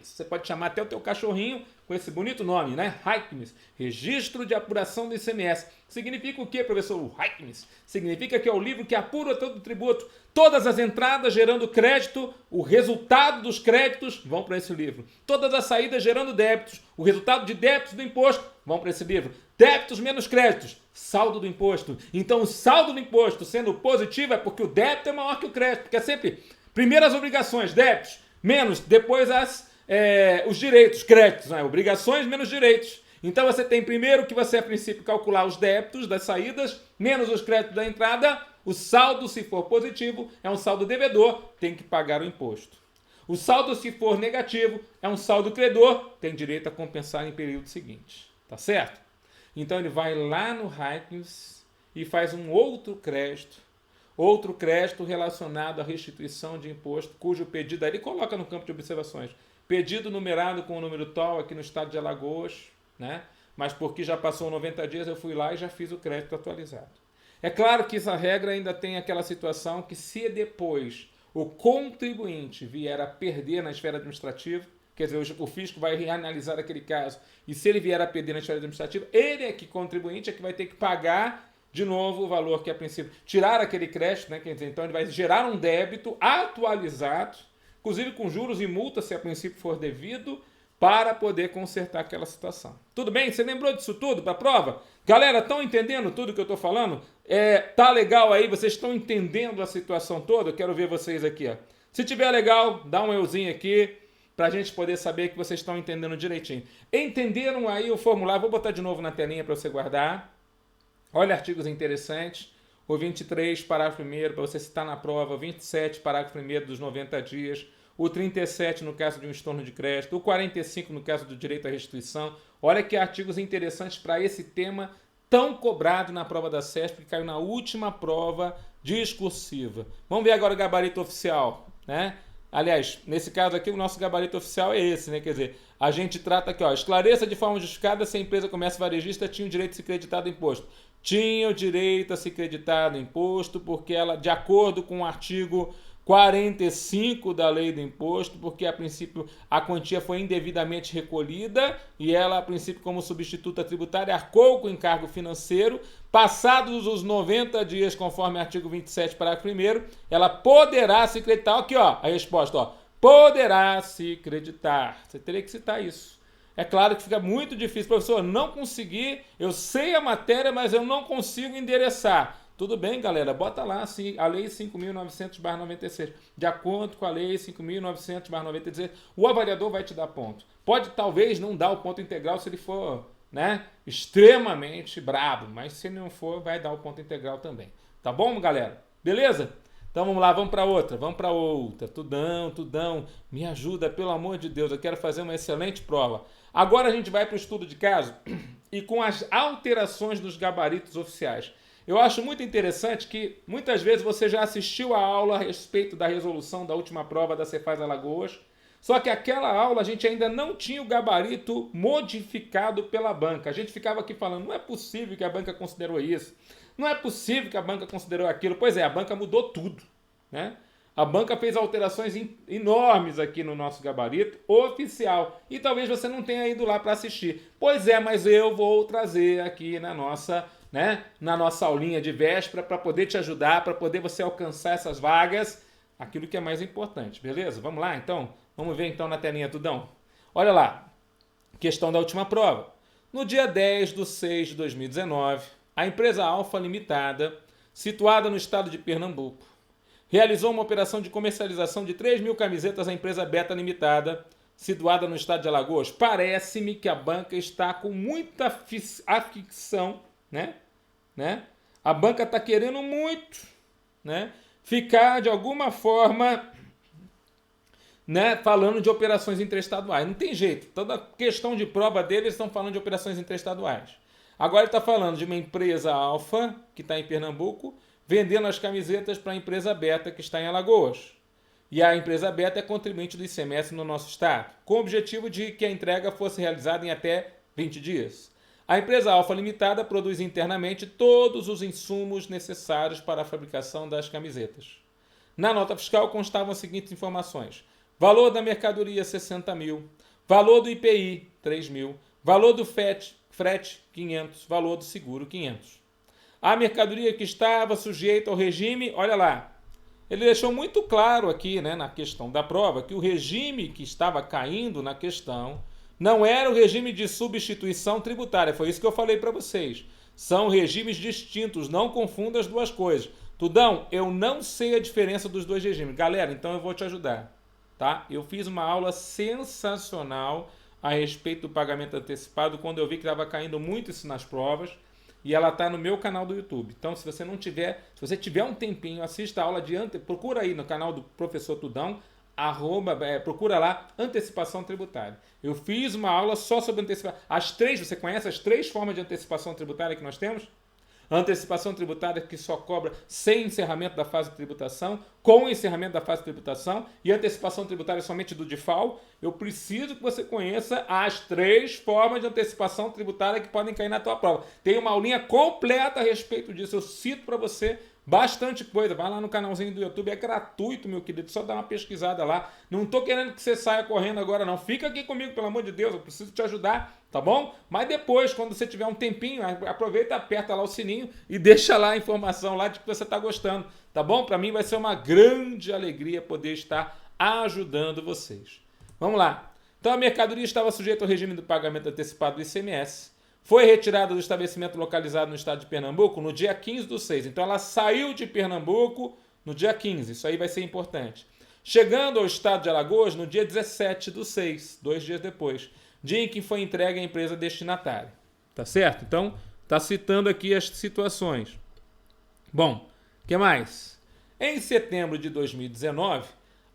Você pode chamar até o teu cachorrinho com esse bonito nome, né? RAICMS, Registro de Apuração do ICMS. Significa o que, professor? O RAICMS significa que é o livro que apura todo o tributo, todas as entradas gerando crédito, o resultado dos créditos vão para esse livro. Todas as saídas gerando débitos, o resultado de débitos do imposto vão para esse livro. Débitos menos créditos, saldo do imposto. Então o saldo do imposto sendo positivo é porque o débito é maior que o crédito, porque é sempre primeiro as obrigações, débitos, menos, depois os direitos, créditos, né? Obrigações menos direitos. Então você tem primeiro que você, a princípio, calcular os débitos das saídas, menos os créditos da entrada. O saldo, se for positivo, é um saldo devedor, tem que pagar o imposto. O saldo, se for negativo, é um saldo credor, tem direito a compensar em período seguinte. Tá certo? Então ele vai lá no Rankings e faz um outro crédito relacionado à restituição de imposto, cujo pedido, aí ele coloca no campo de observações, pedido numerado com o número tal aqui no estado de Alagoas, né? Mas porque já passou 90 dias, eu fui lá e já fiz o crédito atualizado. É claro que essa regra ainda tem aquela situação que se depois o contribuinte vier a perder na esfera administrativa, quer dizer, o fisco vai reanalisar aquele caso, e se ele vier a perder na esfera administrativa, ele é que contribuinte é que vai ter que pagar de novo o valor que a princípio, tirar aquele crédito, né? Quer dizer, então ele vai gerar um débito atualizado, inclusive com juros e multas, se a princípio for devido, para poder consertar aquela situação. Tudo bem? Você lembrou disso tudo para a prova? Galera, estão entendendo tudo que eu estou falando? Tá legal aí? Vocês estão entendendo a situação toda? Eu quero ver vocês aqui. Ó. Se tiver legal, dá um euzinho aqui, para a gente poder saber que vocês estão entendendo direitinho. Entenderam aí o formulário? Vou botar de novo na telinha para você guardar. Olha artigos interessantes. O 23, parágrafo 1º, para você citar na prova. O 27, parágrafo 1º dos 90 dias. O 37, no caso de um estorno de crédito. O 45, no caso do direito à restituição. Olha que artigos interessantes para esse tema tão cobrado na prova da CESP, que caiu na última prova discursiva. Vamos ver agora o gabarito oficial, né? Aliás, nesse caso aqui, o nosso gabarito oficial é esse, né? Quer dizer, a gente trata aqui, ó, esclareça de forma justificada se a empresa comércio varejista tinha o direito de se creditar do imposto. Tinha o direito a se creditar do imposto porque ela, de acordo com o artigo 45 da lei do imposto, porque a princípio a quantia foi indevidamente recolhida e ela, a princípio, como substituta tributária, arcou com o encargo financeiro. Passados os 90 dias, conforme o artigo 27, parágrafo 1º, ela poderá se creditar. Aqui, ó, a resposta, ó, poderá se creditar. Você teria que citar isso. É claro que fica muito difícil, professor, não conseguir, eu sei a matéria, mas eu não consigo endereçar. Tudo bem, galera, bota lá a Lei 5.900/96. De acordo com a Lei 5.900/96, o avaliador vai te dar ponto. Pode, talvez, não dar o ponto integral se ele for, né, extremamente brabo, mas se ele não for, vai dar o ponto integral também. Tá bom, galera? Beleza? Então vamos lá, vamos para outra. Tudão, me ajuda, pelo amor de Deus, eu quero fazer uma excelente prova. Agora a gente vai para o estudo de caso e com as alterações dos gabaritos oficiais. Eu acho muito interessante que muitas vezes você já assistiu a aula a respeito da resolução da última prova da Cefaz Alagoas, só que aquela aula a gente ainda não tinha o gabarito modificado pela banca. A gente ficava aqui falando, não é possível que a banca considerou isso, não é possível que a banca considerou aquilo. Pois é, a banca mudou tudo, né? A banca fez alterações enormes aqui no nosso gabarito oficial e talvez você não tenha ido lá para assistir. Pois é, mas eu vou trazer aqui na nossa aulinha de véspera para poder te ajudar, para poder você alcançar essas vagas, aquilo que é mais importante, beleza? Vamos lá, então? Vamos ver, então, na telinha, Tudão. Olha lá, questão da última prova. No dia 10/6/2019, a empresa Alfa Limitada, situada no estado de Pernambuco, realizou uma operação de comercialização de 3.000 camisetas à empresa Beta Limitada, situada no estado de Alagoas. Parece-me que a banca está com muita afição, né? A banca está querendo muito, né, ficar de alguma forma, né, falando de operações interestaduais. Não tem jeito, toda questão de prova deles estão falando de operações interestaduais. Agora ele está falando de uma empresa Alfa, que está em Pernambuco, vendendo as camisetas para a empresa Beta, que está em Alagoas. E a empresa Beta é contribuinte do ICMS no nosso estado, com o objetivo de que a entrega fosse realizada em até 20 dias. A empresa Alfa Limitada produz internamente todos os insumos necessários para a fabricação das camisetas. Na nota fiscal constavam as seguintes informações: valor da mercadoria 60 mil, valor do IPI 3 mil, valor do frete 500, valor do seguro 500. A mercadoria que estava sujeita ao regime, olha lá, ele deixou muito claro aqui, né, na questão da prova, que o regime que estava caindo na questão não era o regime de substituição tributária. Foi isso que eu falei para vocês. São regimes distintos, não confunda as duas coisas. Tudão, eu não sei a diferença dos dois regimes. Galera, então eu vou te ajudar, tá? Eu fiz uma aula sensacional a respeito do pagamento antecipado quando eu vi que estava caindo muito isso nas provas. E ela está no meu canal do YouTube. Então, se você tiver um tempinho, assista a aula procura aí no canal do Professor Tudão procura lá, antecipação tributária. Eu fiz uma aula só sobre antecipação. Você conhece as 3 formas de antecipação tributária que nós temos? Antecipação tributária que só cobra sem encerramento da fase de tributação, com encerramento da fase de tributação, e antecipação tributária somente do DIFAL. Eu preciso que você conheça as 3 formas de antecipação tributária que podem cair na tua prova. Tem uma aulinha completa a respeito disso. Eu cito para você bastante coisa. Vai lá no canalzinho do YouTube, é gratuito, meu querido. Só dá uma pesquisada lá. Não estou querendo que você saia correndo agora, não. Fica aqui comigo, pelo amor de Deus. Eu preciso te ajudar, tá bom? Mas depois, quando você tiver um tempinho, aproveita, aperta lá o sininho e deixa lá a informação lá de que você está gostando, tá bom? Para mim vai ser uma grande alegria poder estar ajudando vocês. Vamos lá. Então a mercadoria estava sujeita ao regime do pagamento antecipado do ICMS. Foi retirada do estabelecimento localizado no estado de Pernambuco no dia 15/6. Então ela saiu de Pernambuco no dia 15. Isso aí vai ser importante. Chegando ao estado de Alagoas no dia 17/6, 2 dias depois. Dia em que foi entregue à empresa destinatária. Tá certo? Então, tá citando aqui as situações. Bom, o que mais? Em setembro de 2019,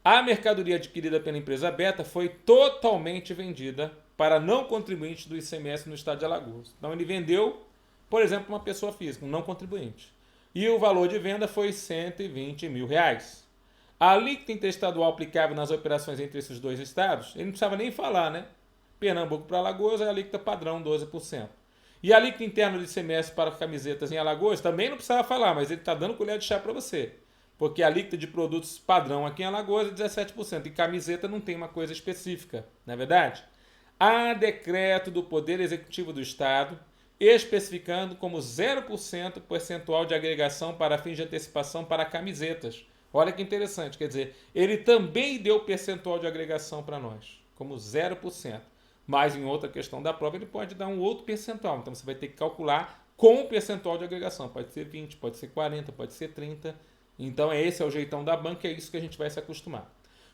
a mercadoria adquirida pela empresa Beta foi totalmente vendida para não contribuinte do ICMS no estado de Alagoas. Então ele vendeu, por exemplo, uma pessoa física, um não contribuinte. E o valor de venda foi R$120 mil. A alíquota interestadual aplicável nas operações entre esses 2 estados, ele não precisava nem falar, né? Pernambuco para Alagoas é a alíquota padrão, 12%. E a alíquota interna do ICMS para camisetas em Alagoas também não precisava falar, mas ele está dando colher de chá para você. Porque a alíquota de produtos padrão aqui em Alagoas é 17%. E camiseta não tem uma coisa específica, não é verdade? Há decreto do Poder Executivo do Estado especificando como 0% percentual de agregação para fins de antecipação para camisetas. Olha que interessante, quer dizer, ele também deu percentual de agregação para nós, como 0%. Mas em outra questão da prova ele pode dar um outro percentual. Então você vai ter que calcular com o percentual de agregação. Pode ser 20, pode ser 40, pode ser 30. Então esse é o jeitão da banca, é isso que a gente vai se acostumar.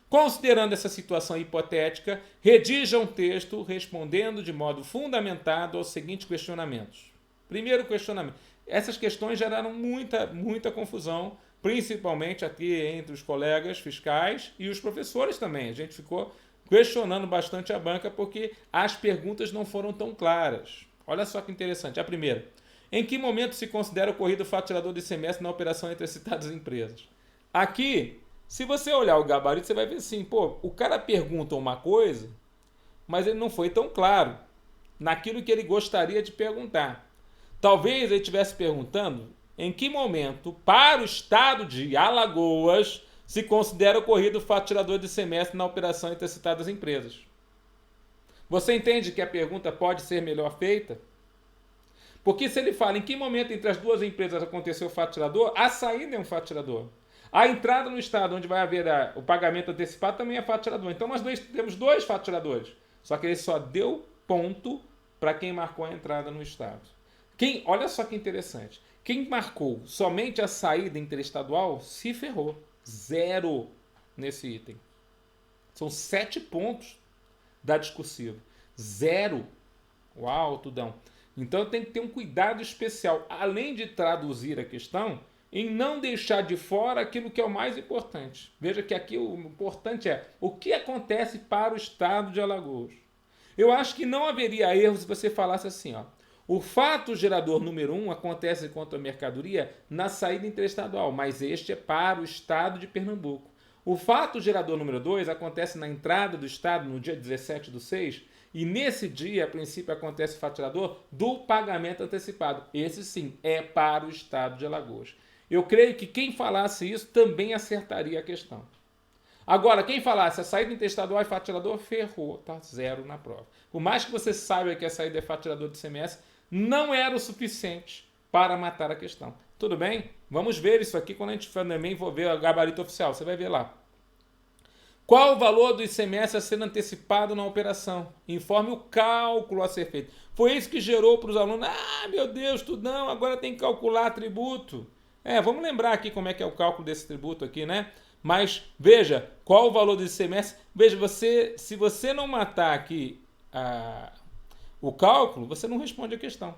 Considerando essa situação hipotética, redija um texto respondendo de modo fundamentado aos seguintes questionamentos. Primeiro questionamento. Essas questões geraram muita confusão, principalmente aqui entre os colegas fiscais e os professores também. A gente ficou questionando bastante a banca porque as perguntas não foram tão claras. Olha só que interessante. A primeira. Em que momento se considera ocorrido o fato tirador de ICMS na operação entre as citadas empresas? Aqui, se você olhar o gabarito, você vai ver assim, pô, o cara pergunta uma coisa, mas ele não foi tão claro naquilo que ele gostaria de perguntar. Talvez ele estivesse perguntando em que momento, para o estado de Alagoas, se considera ocorrido o fato tirador de ICMS na operação entre as citadas empresas. Você entende que a pergunta pode ser melhor feita? Porque se ele fala em que momento entre as 2 empresas aconteceu o fato tirador, a saída é um fato tirador. A entrada no estado onde vai haver o pagamento antecipado também é fato tirador. Então nós temos 2 fatos tiradores. Só que ele só deu ponto para quem marcou a entrada no estado. Olha só que interessante. Quem marcou somente a saída interestadual se ferrou. 0 nesse item. São 7 pontos da discursiva. 0. Uau, tudão. Então tem que ter um cuidado especial, além de traduzir a questão, em não deixar de fora aquilo que é o mais importante. Veja que aqui o importante é o que acontece para o estado de Alagoas. Eu acho que não haveria erro se você falasse assim, ó. O fato gerador número 1 acontece quanto à mercadoria na saída interestadual, mas este é para o estado de Pernambuco. O fato gerador número 2 acontece na entrada do estado no dia 17/6, e nesse dia, a princípio, acontece o fato gerador do pagamento antecipado. Esse sim é para o estado de Alagoas. Eu creio que quem falasse isso também acertaria a questão. Agora, quem falasse a saída interestadual é fato gerador, ferrou, tá 0 na prova. Por mais que você saiba que a saída é fato gerador do ICMS, não era o suficiente para matar a questão. Tudo bem? Vamos ver isso aqui quando a gente também for ver o gabarito oficial. Você vai ver lá. Qual o valor do ICMS a ser antecipado na operação? Informe o cálculo a ser feito. Foi isso que gerou para os alunos. Ah, meu Deus, tudão, agora tem que calcular tributo. Vamos lembrar aqui como é que é o cálculo desse tributo aqui, né? Mas veja, qual o valor do ICMS? Veja, se você não matar aqui o cálculo, você não responde a questão,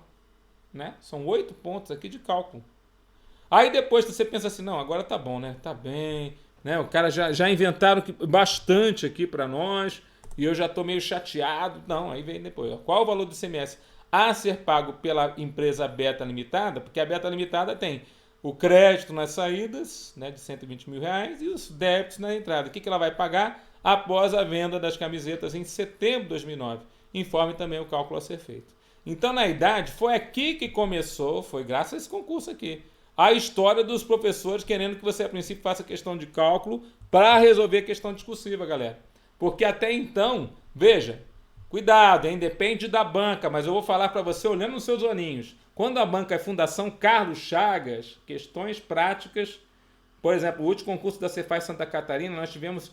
né? São 8 pontos aqui de cálculo. Aí depois você pensa assim, não, agora tá bom, né? Tá bem, né? O cara já inventaram bastante aqui para nós e eu já estou meio chateado. Não, aí vem depois. Ó. Qual o valor do ICMS a ser pago pela empresa Beta Limitada? Porque a Beta Limitada tem o crédito nas saídas, né, de R$ 120 mil e os débitos na entrada. O que ela vai pagar após a venda das camisetas em setembro de 2009? Informe também o cálculo a ser feito. Então, na idade, foi aqui que começou, foi graças a esse concurso aqui, a história dos professores querendo que você, a princípio, faça questão de cálculo para resolver a questão discursiva, galera. Porque até então, veja, cuidado, hein? Depende da banca, mas eu vou falar para você olhando nos seus olhinhos. Quando a banca é Fundação Carlos Chagas, questões práticas, por exemplo, o último concurso da Cefaz Santa Catarina, nós tivemos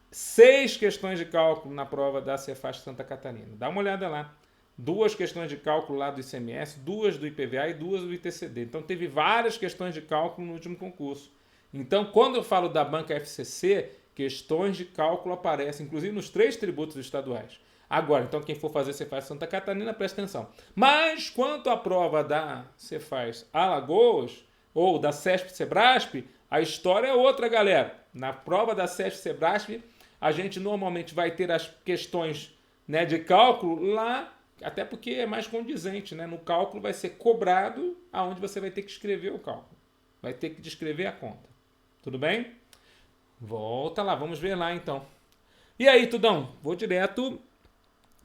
6 questões de cálculo na prova da Cefaz Santa Catarina. Dá uma olhada lá. 2 questões de cálculo lá do ICMS, 2 do IPVA e 2 do ITCD. Então teve várias questões de cálculo no último concurso. Então, quando eu falo da banca FCC, questões de cálculo aparecem, inclusive nos 3 tributos estaduais. Agora, então quem for fazer Cefaz Santa Catarina, presta atenção. Mas quanto à prova da Cefaz Alagoas, ou da CESP-Cebrasp, a história é outra, galera. Na prova da CESP-Cebrasp, a gente normalmente vai ter as questões, né, de cálculo lá, até porque é mais condizente, né? No cálculo vai ser cobrado aonde você vai ter que escrever o cálculo. Vai ter que descrever a conta. Tudo bem? Volta lá, vamos ver lá então. E aí, Tudão? Vou direto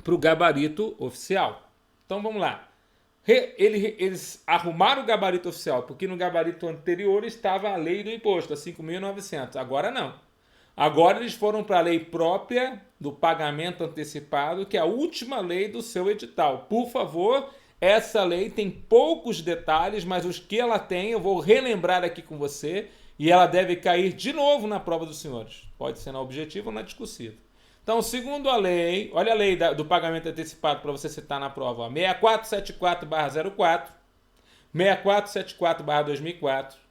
para o gabarito oficial. Então vamos lá. Eles arrumaram o gabarito oficial, porque no gabarito anterior estava a lei do imposto, a 5.900. Agora não. Agora eles foram para a lei própria do pagamento antecipado, que é a última lei do seu edital. Por favor, essa lei tem poucos detalhes, mas os que ela tem eu vou relembrar aqui com você e ela deve cair de novo na prova dos senhores. Pode ser na objetiva ou na discursiva. Então, segundo a lei, olha a lei do pagamento antecipado para você citar na prova, 6474/04, 6474/2004,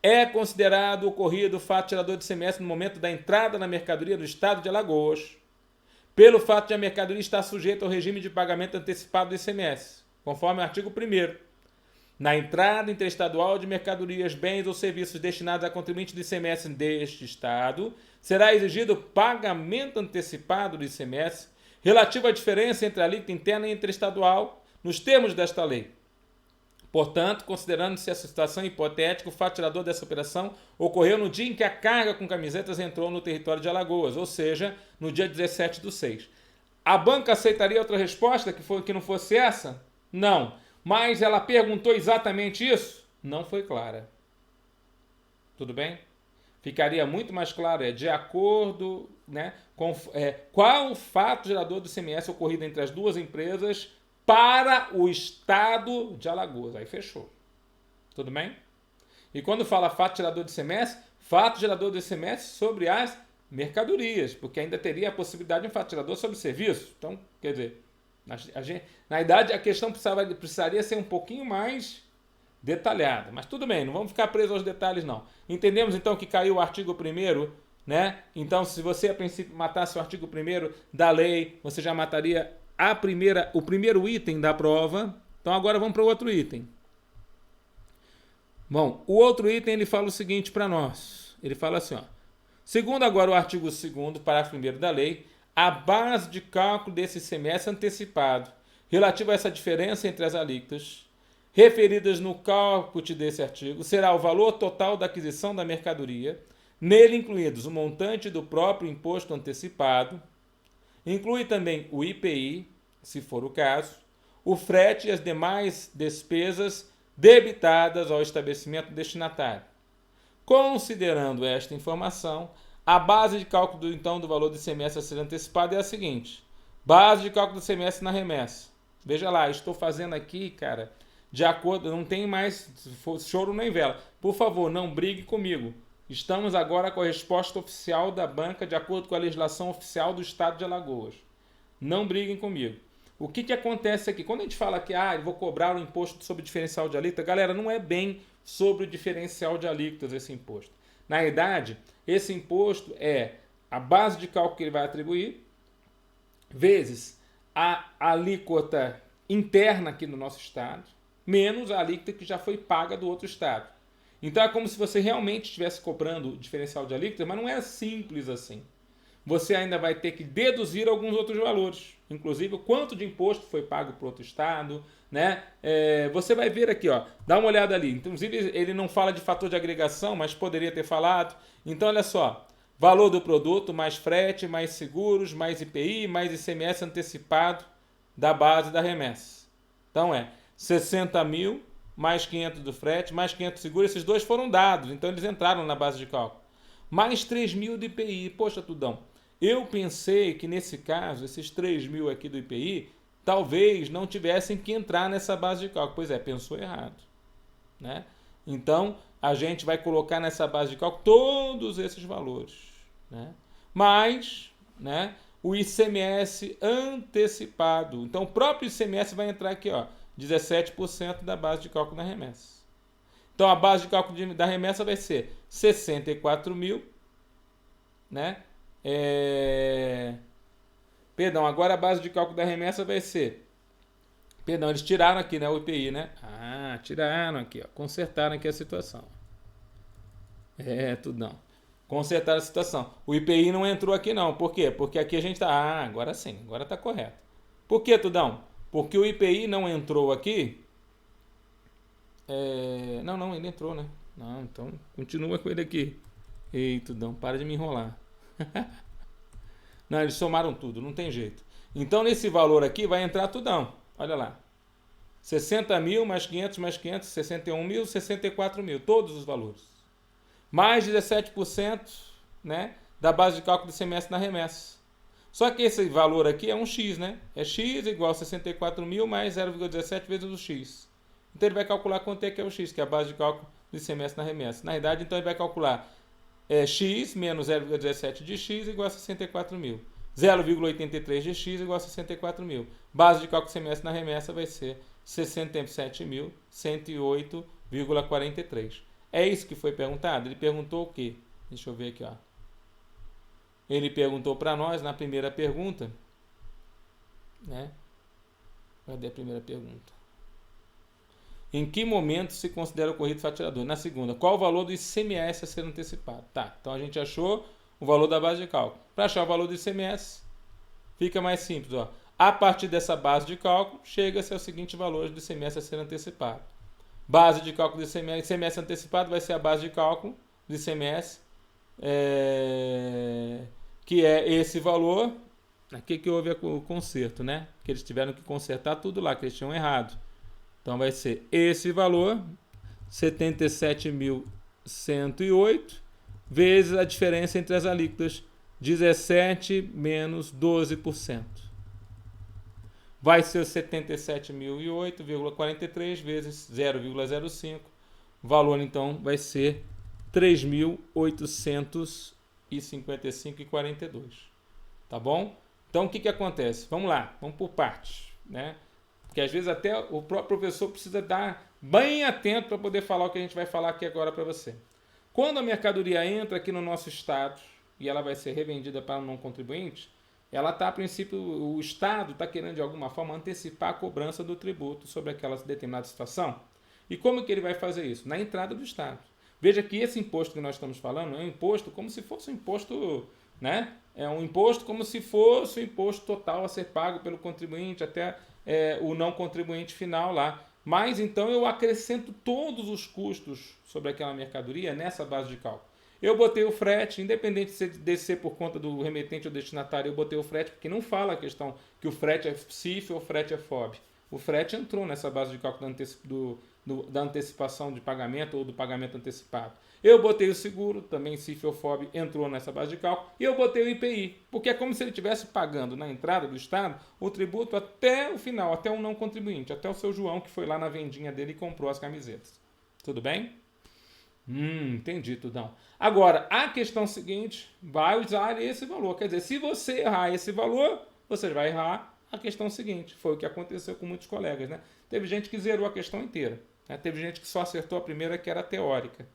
é considerado ocorrido o fato gerador de ICMS no momento da entrada na mercadoria do estado de Alagoas, pelo fato de a mercadoria estar sujeita ao regime de pagamento antecipado do ICMS, conforme o artigo 1º. Na entrada interestadual de mercadorias, bens ou serviços destinados a contribuinte do ICMS deste estado, será exigido pagamento antecipado do ICMS relativo à diferença entre a alíquota interna e interestadual nos termos desta lei. Portanto, considerando-se a situação hipotética, o fato gerador dessa operação ocorreu no dia em que a carga com camisetas entrou no território de Alagoas, ou seja, no dia 17/6. A banca aceitaria outra resposta que não fosse essa? Não. Mas ela perguntou exatamente isso? Não foi clara. Tudo bem? Ficaria muito mais claro, de acordo, né, com qual o fato gerador do ICMS ocorrido entre as duas empresas para o estado de Alagoas. Aí fechou. Tudo bem? E quando fala fato gerador do ICMS, fato gerador do ICMS sobre as mercadorias, porque ainda teria a possibilidade de um fato gerador sobre serviço. Então, quer dizer, na idade a questão precisaria ser um pouquinho mais detalhada. Mas tudo bem, não vamos ficar presos aos detalhes não. Entendemos então que caiu o artigo 1º, né? Então, se você a princípio matasse o artigo 1º da lei, você já mataria o primeiro item da prova. Então agora vamos para o outro item. Bom, o outro item ele fala o seguinte para nós. Ele fala assim, ó. Segundo agora o artigo 2º, parágrafo 1º da lei, a base de cálculo desse ICMS antecipado, relativo a essa diferença entre as alíquotas, referidas no cálculo desse artigo, será o valor total da aquisição da mercadoria, nele incluídos o montante do próprio imposto antecipado, inclui também o IPI, se for o caso, o frete e as demais despesas debitadas ao estabelecimento destinatário. Considerando esta informação, a base de cálculo então do valor do ICMS a ser antecipado é a seguinte: base de cálculo do ICMS na remessa. Veja lá, estou fazendo aqui, cara, de acordo, não tem mais choro nem vela. Por favor, não brigue comigo. Estamos agora com a resposta oficial da banca de acordo com a legislação oficial do estado de Alagoas. Não briguem comigo. O que acontece aqui? Quando a gente fala que eu vou cobrar o imposto sobre o diferencial de alíquota, galera, não é bem sobre o diferencial de alíquotas esse imposto. Na verdade, esse imposto é a base de cálculo que ele vai atribuir, vezes a alíquota interna aqui no nosso estado, menos a alíquota que já foi paga do outro estado. Então é como se você realmente estivesse cobrando o diferencial de alíquota, mas não é simples assim. Você ainda vai ter que deduzir alguns outros valores, inclusive o quanto de imposto foi pago para outro estado, né? Você vai ver aqui, ó, dá uma olhada ali. Inclusive ele não fala de fator de agregação, mas poderia ter falado. Então olha só, valor do produto, mais frete, mais seguros, mais IPI, mais ICMS antecipado da base da remessa. Então 60 mil, mais 500 do frete, mais 500 seguro, esses dois foram dados, então eles entraram na base de cálculo. Mais 3 mil do IPI, poxa Tudão, eu pensei que nesse caso, esses 3 mil aqui do IPI, talvez não tivessem que entrar nessa base de cálculo. Pois pensou errado, né? Então, a gente vai colocar nessa base de cálculo todos esses valores, né? Mas, né, o ICMS antecipado. Então, o próprio ICMS vai entrar aqui, ó, 17% da base de cálculo da remessa. Então, a base de cálculo da remessa vai ser 64 mil, né? Perdão, agora a base de cálculo da remessa vai ser... Perdão, eles tiraram aqui, né, o IPI, né? Ah, tiraram aqui, ó, consertaram aqui a situação. Tudão. Consertaram a situação. O IPI não entrou aqui não. Por quê? Porque aqui a gente tá... Ah, agora sim, agora tá correto. Por quê, Tudão? Porque o IPI não entrou aqui... Não, ele entrou, né? Não, então continua com ele aqui. Ei, Tudão, para de me enrolar. Não, eles somaram tudo, não tem jeito. Então, nesse valor aqui vai entrar tudão. Olha lá. 60 mil, mais 500, 61 mil, 64 mil. Todos os valores. Mais 17%, né, da base de cálculo do ICMS na remessa. Só que esse valor aqui é um X, né? É X igual a 64 mil mais 0,17 vezes o X. Então, ele vai calcular quanto é que é o X, que é a base de cálculo do ICMS na remessa. Na verdade, então, ele vai calcular... X menos 0,17 de X igual a 64 mil. 0,83 de X igual a 64 mil. Base de cálculo ICMS na remessa vai ser 67.108,43. É isso que foi perguntado? Ele perguntou o quê? Deixa eu ver aqui, ó. Ele perguntou para nós na primeira pergunta, né? Cadê a primeira pergunta? Em que momento se considera ocorrido faturador? Na segunda, qual o valor do ICMS a ser antecipado? Tá, então a gente achou o valor da base de cálculo. Para achar o valor do ICMS, fica mais simples, ó. A partir dessa base de cálculo, chega-se ao seguinte valor do ICMS a ser antecipado. Base de cálculo do ICMS antecipado vai ser a base de cálculo do ICMS, que é esse valor. Aqui que houve o conserto, né? Que eles tiveram que consertar tudo lá, que eles tinham errado. Então, vai ser esse valor, 77.108, vezes a diferença entre as alíquotas, 17 menos 12%. Vai ser 77.008,43 vezes 0,05. O valor, então, vai ser 3.855,42. Tá bom? Então, o que acontece? Vamos lá, vamos por partes, né? Porque às vezes até o próprio professor precisa estar bem atento para poder falar o que a gente vai falar aqui agora para você. Quando a mercadoria entra aqui no nosso estado e ela vai ser revendida para um não contribuinte, ela está, a princípio, o estado está querendo de alguma forma antecipar a cobrança do tributo sobre aquela determinada situação. E como que ele vai fazer isso? Na entrada do estado. Veja que esse imposto que nós estamos falando é um imposto como se fosse um imposto, né? É um imposto como se fosse o imposto total a ser pago pelo contribuinte até o não contribuinte final lá. Mas então eu acrescento todos os custos sobre aquela mercadoria nessa base de cálculo. Eu botei o frete, independente de ser por conta do remetente ou destinatário, eu botei o frete, porque não fala a questão que o frete é CIF ou o frete é FOB. O frete entrou nessa base de cálculo da antecipação de pagamento ou do pagamento antecipado. Eu botei o seguro, também CIF ou FOB entrou nessa base de cálculo, e eu botei o IPI, porque é como se ele estivesse pagando na entrada do Estado o tributo até o final, até o não contribuinte, até o seu João que foi lá na vendinha dele e comprou as camisetas. Tudo bem? Entendi, Tudão. Agora, a questão seguinte, vai usar esse valor. Quer dizer, se você errar esse valor, você vai errar a questão seguinte. Foi o que aconteceu com muitos colegas, né? Teve gente que zerou a questão inteira, né? Teve gente que só acertou a primeira, que era a teórica.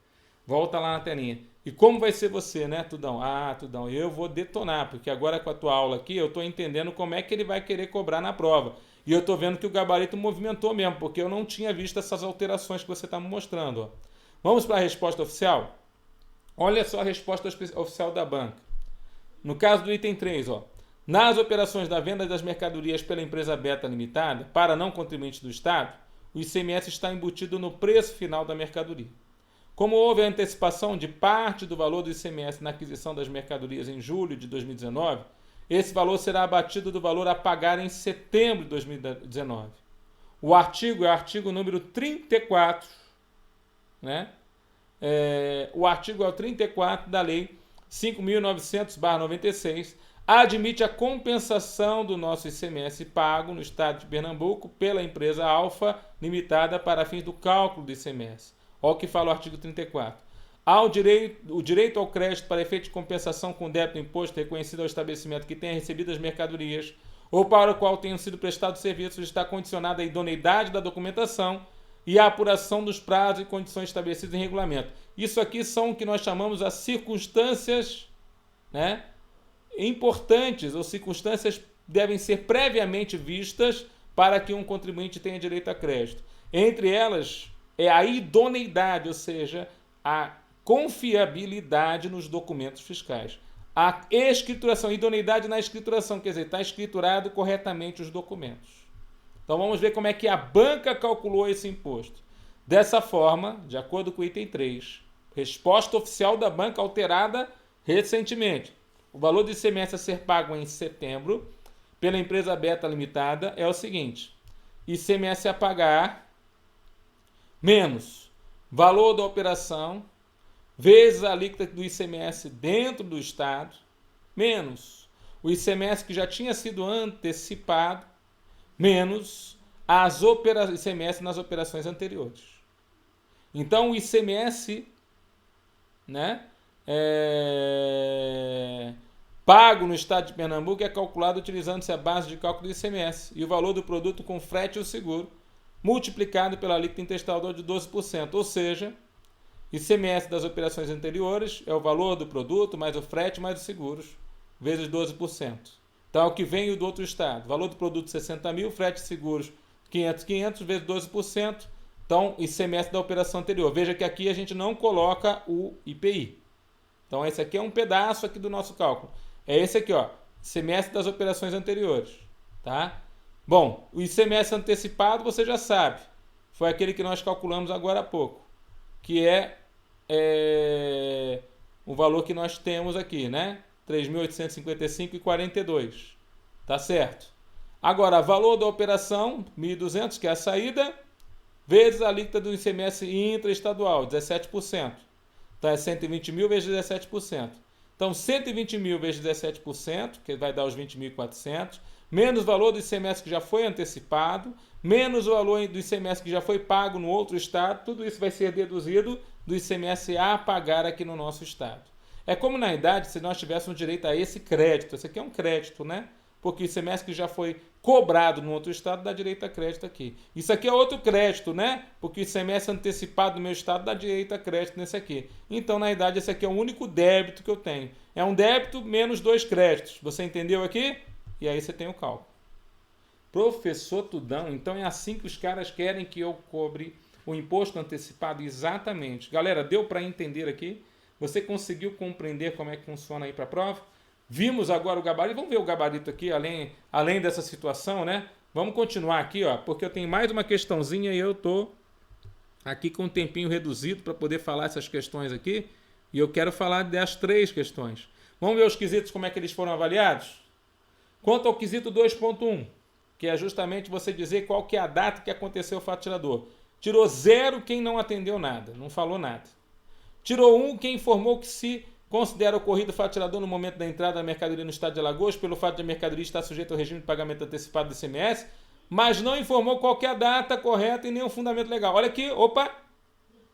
Volta lá na telinha. E como vai ser você, né, Tudão? Ah, Tudão, eu vou detonar, porque agora com a tua aula aqui, eu estou entendendo como é que ele vai querer cobrar na prova. E eu estou vendo que o gabarito movimentou mesmo, porque eu não tinha visto essas alterações que você está me mostrando, ó. Vamos para a resposta oficial? Olha só a resposta oficial da banca. No caso do item 3, ó. Nas operações da venda das mercadorias pela empresa Beta Limitada, para não contribuinte do Estado, o ICMS está embutido no preço final da mercadoria. Como houve a antecipação de parte do valor do ICMS na aquisição das mercadorias em julho de 2019, esse valor será abatido do valor a pagar em setembro de 2019. O artigo é o artigo número 34, né? O artigo é o 34 da Lei 5.900/96, admite a compensação do nosso ICMS pago no Estado de Pernambuco pela empresa Alfa Limitada para fins do cálculo do ICMS. Olha o que fala o artigo 34. O direito ao crédito para efeito de compensação com débito do imposto reconhecido ao estabelecimento que tenha recebido as mercadorias ou para o qual tenham sido prestados serviços está condicionado à idoneidade da documentação e à apuração dos prazos e condições estabelecidos em regulamento. Isso aqui são o que nós chamamos as circunstâncias, né, importantes, ou circunstâncias devem ser previamente vistas para que um contribuinte tenha direito a crédito. Entre elas é a idoneidade, ou seja, a confiabilidade nos documentos fiscais. A escrituração, idoneidade na escrituração, quer dizer, está escriturado corretamente os documentos. Então vamos ver como é que a banca calculou esse imposto. Dessa forma, de acordo com o item 3, resposta oficial da banca alterada recentemente. O valor do ICMS a ser pago em setembro pela empresa Beta Limitada é o seguinte: ICMS a pagar menos valor da operação vezes a alíquota do ICMS dentro do Estado, menos o ICMS que já tinha sido antecipado, menos ICMS nas operações anteriores. Então, o ICMS, né, pago no Estado de Pernambuco é calculado utilizando-se a base de cálculo do ICMS e o valor do produto com frete e o seguro, multiplicado pela alíquota interestadual de 12%, ou seja, ICMS das operações anteriores é o valor do produto mais o frete mais os seguros, vezes 12%. Então, é o que vem do outro estado. Valor do produto 60 mil, frete e seguros 500 vezes 12%. Então, ICMS da operação anterior. Veja que aqui a gente não coloca o IPI. Então, esse aqui é um pedaço aqui do nosso cálculo. É esse aqui, ó, ICMS das operações anteriores. Tá? Bom, o ICMS antecipado você já sabe. Foi aquele que nós calculamos agora há pouco. Que é o valor que nós temos aqui, né? 3.855,42. Tá certo? Agora, valor da operação, 1.200, que é a saída, vezes a alíquota do ICMS intraestadual, 17%. Então, é 120 mil vezes 17%. Então, 120 mil vezes 17%, que vai dar os 20.400, menos o valor do ICMS que já foi antecipado, menos o valor do ICMS que já foi pago no outro estado, tudo isso vai ser deduzido do ICMS a pagar aqui no nosso estado. É como, na verdade, se nós tivéssemos direito a esse crédito. Esse aqui é um crédito, né? Porque o ICMS que já foi cobrado no outro estado dá direito a crédito aqui. Isso aqui é outro crédito, né? Porque o ICMS antecipado do meu estado dá direito a crédito nesse aqui. Então, na verdade, esse aqui é o único débito que eu tenho. É um débito menos 2 créditos. Você entendeu aqui? E aí você tem o cálculo. Professor Tudão, então é assim que os caras querem que eu cobre o imposto antecipado? Exatamente. Galera, deu para entender aqui? Você conseguiu compreender como é que funciona aí para a prova? Vimos agora o gabarito. Vamos ver o gabarito aqui, além dessa situação, né? Vamos continuar aqui, ó, porque eu tenho mais uma questãozinha e eu tô aqui com um tempinho reduzido para poder falar essas questões aqui. E eu quero falar das 3 questões. Vamos ver os quesitos, como é que eles foram avaliados? Quanto ao quesito 2.1, que é justamente você dizer qual que é a data que aconteceu o fato tirador. Tirou 0 quem não atendeu nada, não falou nada. Tirou 1 quem informou que se considera ocorrido o fato tirador no momento da entrada da mercadoria no estado de Alagoas, pelo fato de a mercadoria estar sujeita ao regime de pagamento antecipado do ICMS, mas não informou qual que é a data correta e nem o fundamento legal. Olha aqui, opa!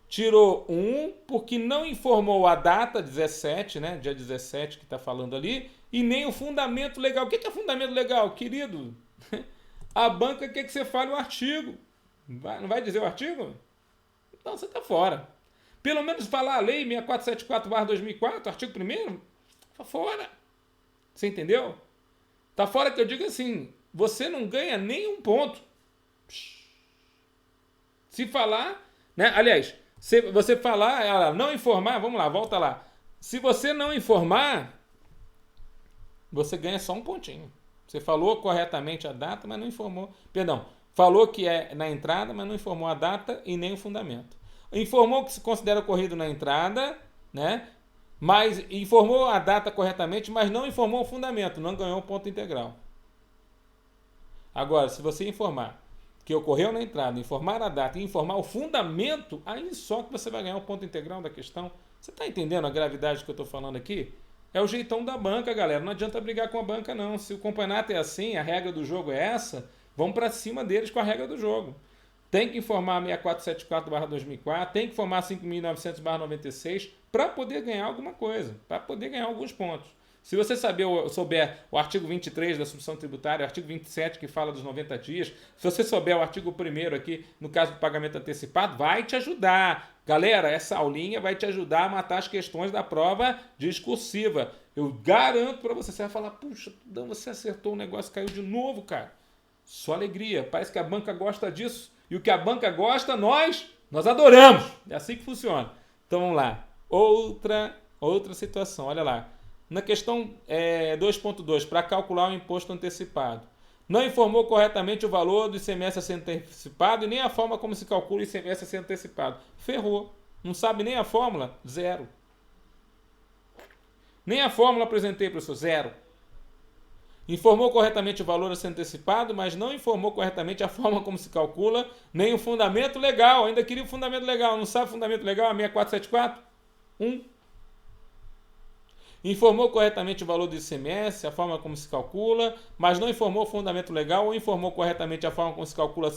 Tirou 1 porque não informou a data, 17, né? Dia 17 que está falando ali, e nem o fundamento legal. O que é fundamento legal, querido? A banca quer que você fale o artigo. Não vai dizer o artigo? Então você está fora. Pelo menos falar a lei 6474/2004, artigo 1º, está fora. Você entendeu? Está fora que eu digo assim, você não ganha nem um ponto. Se falar, né? Aliás, Se você falar, não informar, vamos lá, volta lá. Se você não informar, você ganha só um pontinho. Você falou corretamente a data, mas não informou. Perdão, falou que é na entrada, mas não informou a data e nem o fundamento. Informou que se considera ocorrido na entrada, né? Mas informou a data corretamente, mas não informou o fundamento, não ganhou um ponto integral. Agora, se você informar que ocorreu na entrada, informar a data e informar o fundamento, aí só que você vai ganhar um ponto integral da questão. Você está entendendo a gravidade que eu estou falando aqui? É o jeitão da banca, galera. Não adianta brigar com a banca, não. Se o campeonato é assim, a regra do jogo é essa, vamos para cima deles com a regra do jogo. Tem que informar 6474/2004, tem que informar 5.900/96 para poder ganhar alguma coisa, para poder ganhar alguns pontos. Se você souber o artigo 23 da substituição tributária, o artigo 27 que fala dos 90 dias, se você souber o artigo 1º aqui, no caso do pagamento antecipado, vai te ajudar. Galera, essa aulinha vai te ajudar a matar as questões da prova discursiva. Eu garanto para você, você vai falar, puxa, você acertou, o negócio caiu de novo, cara. Só alegria, parece que a banca gosta disso. E o que a banca gosta, nós adoramos. É assim que funciona. Então vamos lá. Outra situação, olha lá. Na questão 2.2, para calcular o imposto antecipado. Não informou corretamente o valor do ICMS a ser antecipado e nem a forma como se calcula o ICMS a ser antecipado. Ferrou. Não sabe nem a fórmula? Zero. Nem a fórmula apresentei, professor? Zero. Informou corretamente o valor a ser antecipado, mas não informou corretamente a forma como se calcula, nem o fundamento legal. Ainda queria o fundamento legal. Não sabe o fundamento legal? A 6474? 1. Informou corretamente o valor do ICMS, a forma como se calcula, mas não informou o fundamento legal ou informou corretamente a forma como se calcula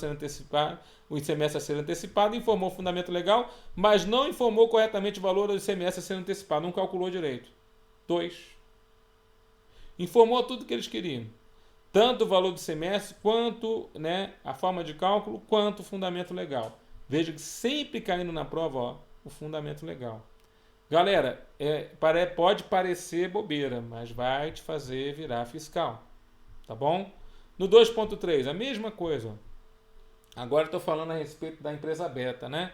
o ICMS a ser antecipado, informou o fundamento legal, mas não informou corretamente o valor do ICMS a ser antecipado, não calculou direito. 2. Informou tudo que eles queriam, tanto o valor do ICMS, quanto a forma de cálculo, quanto o fundamento legal. Veja que sempre caindo na prova, o fundamento legal. Galera, pode parecer bobeira, mas vai te fazer virar fiscal, tá bom? No 2.3, a mesma coisa. Agora estou falando a respeito da empresa beta, né?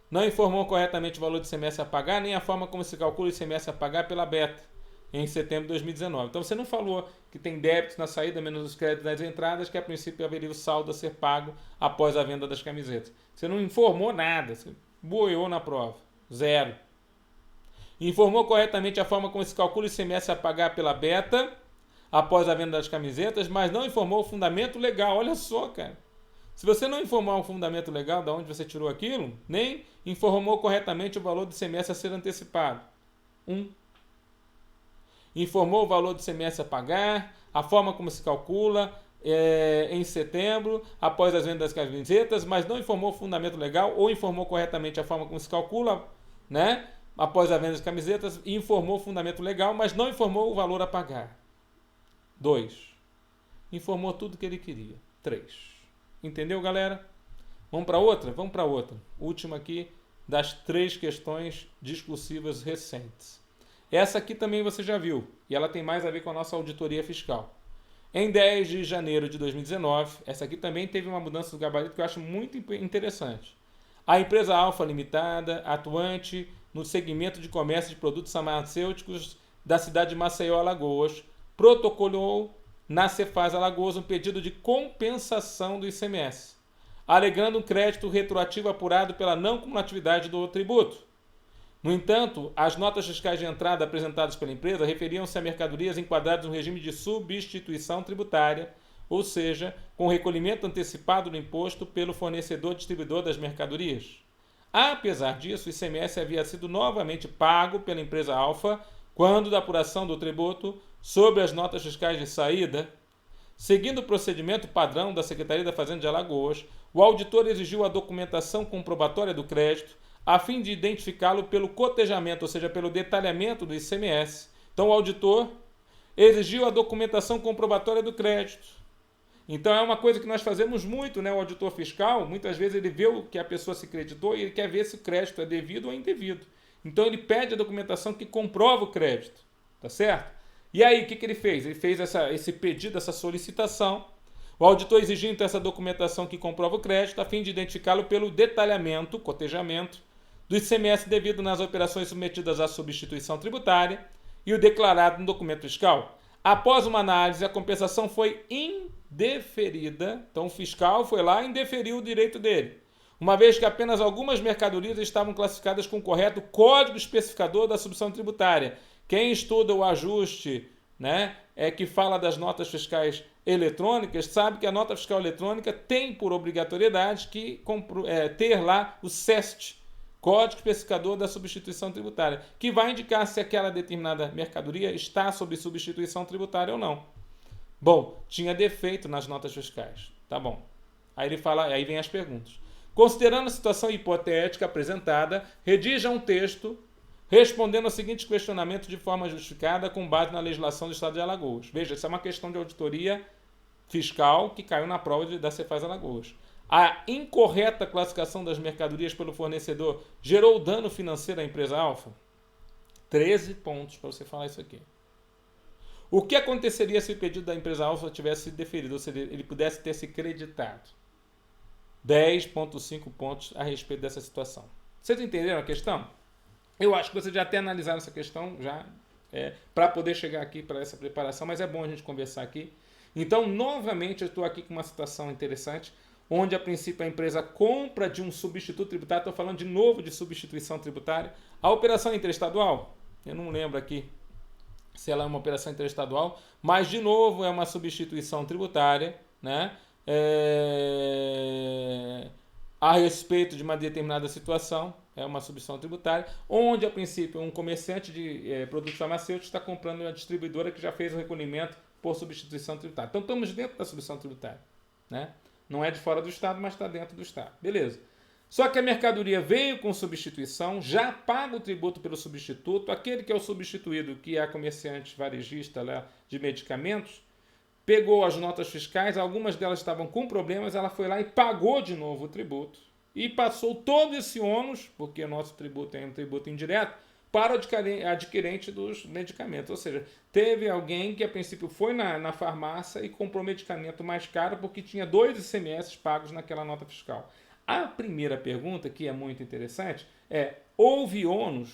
Não informou corretamente o valor do ICMS a pagar, nem a forma como se calcula o ICMS a pagar pela beta, em setembro de 2019. Então você não falou que tem débitos na saída menos os créditos nas entradas, que a princípio haveria o saldo a ser pago após a venda das camisetas. Você não informou nada, você boiou na prova. Zero. Informou corretamente a forma como se calcula o ICMS a pagar pela beta após a venda das camisetas, mas não informou o fundamento legal. Olha só, cara. Se você não informar o fundamento legal de onde você tirou aquilo, nem informou corretamente o valor do ICMS a ser antecipado. 1. Informou o valor do ICMS a pagar, a forma como se calcula em setembro, após as vendas das camisetas, mas não informou o fundamento legal ou informou corretamente a forma como se calcula, após a venda das camisetas, e informou o fundamento legal, mas não informou o valor a pagar. 2. Informou tudo que ele queria. 3. Entendeu, galera? Vamos para outra? Vamos para outra. Última aqui das 3 questões discursivas recentes. Essa aqui também você já viu, e ela tem mais a ver com a nossa auditoria fiscal. Em 10 de janeiro de 2019, essa aqui também teve uma mudança do gabarito que eu acho muito interessante. A empresa Alfa Limitada, atuante no segmento de comércio de produtos farmacêuticos da cidade de Maceió, Alagoas, protocolou na Cefaz Alagoas um pedido de compensação do ICMS, alegando um crédito retroativo apurado pela não cumulatividade do tributo. No entanto, as notas fiscais de entrada apresentadas pela empresa referiam-se a mercadorias enquadradas no regime de substituição tributária, ou seja, com recolhimento antecipado do imposto pelo fornecedor-distribuidor das mercadorias. Apesar disso, o ICMS havia sido novamente pago pela empresa Alfa quando da apuração do tributo sobre as notas fiscais de saída. Seguindo o procedimento padrão da Secretaria da Fazenda de Alagoas, o auditor exigiu a documentação comprobatória do crédito a fim de identificá-lo pelo cotejamento, ou seja, pelo detalhamento do ICMS. Então, o auditor exigiu a documentação comprobatória do crédito. Então, é uma coisa que nós fazemos muito, o auditor fiscal, muitas vezes ele vê o que a pessoa se creditou e ele quer ver se o crédito é devido ou indevido. Então, ele pede a documentação que comprova o crédito, tá certo? E aí, o que ele fez? Ele fez esse pedido, essa solicitação. O auditor exigiu, então, essa documentação que comprova o crédito, a fim de identificá-lo pelo detalhamento, cotejamento, do ICMS devido nas operações submetidas à substituição tributária e o declarado no documento fiscal. Após uma análise, a compensação foi indeferida. Então, o fiscal foi lá e indeferiu o direito dele, uma vez que apenas algumas mercadorias estavam classificadas com o correto código especificador da substituição tributária. Quem estuda o ajuste, né, que fala das notas fiscais eletrônicas, sabe que a nota fiscal eletrônica tem por obrigatoriedade que ter lá o CEST, Código Especificador da Substituição Tributária, que vai indicar se aquela determinada mercadoria está sob substituição tributária ou não. Bom, tinha defeito nas notas fiscais. Tá bom. Aí ele fala, aí vem as perguntas. Considerando a situação hipotética apresentada, redija um texto respondendo ao seguinte questionamento de forma justificada com base na legislação do Estado de Alagoas. Veja, isso é uma questão de auditoria fiscal que caiu na prova da Cefaz Alagoas. A incorreta classificação das mercadorias pelo fornecedor gerou dano financeiro à empresa Alfa? 13 pontos para você falar isso aqui. O que aconteceria se o pedido da empresa Alfa tivesse sido deferido, ou seja, ele pudesse ter se creditado? 10,5 pontos a respeito dessa situação. Vocês entenderam a questão? Eu acho que vocês já até analisaram essa questão já para poder chegar aqui para essa preparação, mas é bom a gente conversar aqui. Então, novamente, eu estou aqui com uma situação interessante, onde a princípio a empresa compra de um substituto tributário, estou falando de novo de substituição tributária. A operação interestadual, eu não lembro aqui se ela é uma operação interestadual, mas de novo é uma substituição tributária, né? A respeito de uma determinada situação, é uma substituição tributária, onde a princípio um comerciante de produtos farmacêuticos está comprando uma distribuidora que já fez o recolhimento por substituição tributária. Então estamos dentro da substituição tributária, né? Não é de fora do Estado, mas está dentro do Estado. Beleza. Só que a mercadoria veio com substituição, já paga o tributo pelo substituto, aquele que é o substituído, que é a comerciante varejista lá de medicamentos, pegou as notas fiscais, algumas delas estavam com problemas, ela foi lá e pagou de novo o tributo. E passou todo esse ônus, porque o nosso tributo é um tributo indireto, para o adquirente dos medicamentos. Ou seja, teve alguém que a princípio foi na farmácia e comprou medicamento mais caro porque tinha 2 ICMS pagos naquela nota fiscal. A primeira pergunta, que é muito interessante, houve ônus,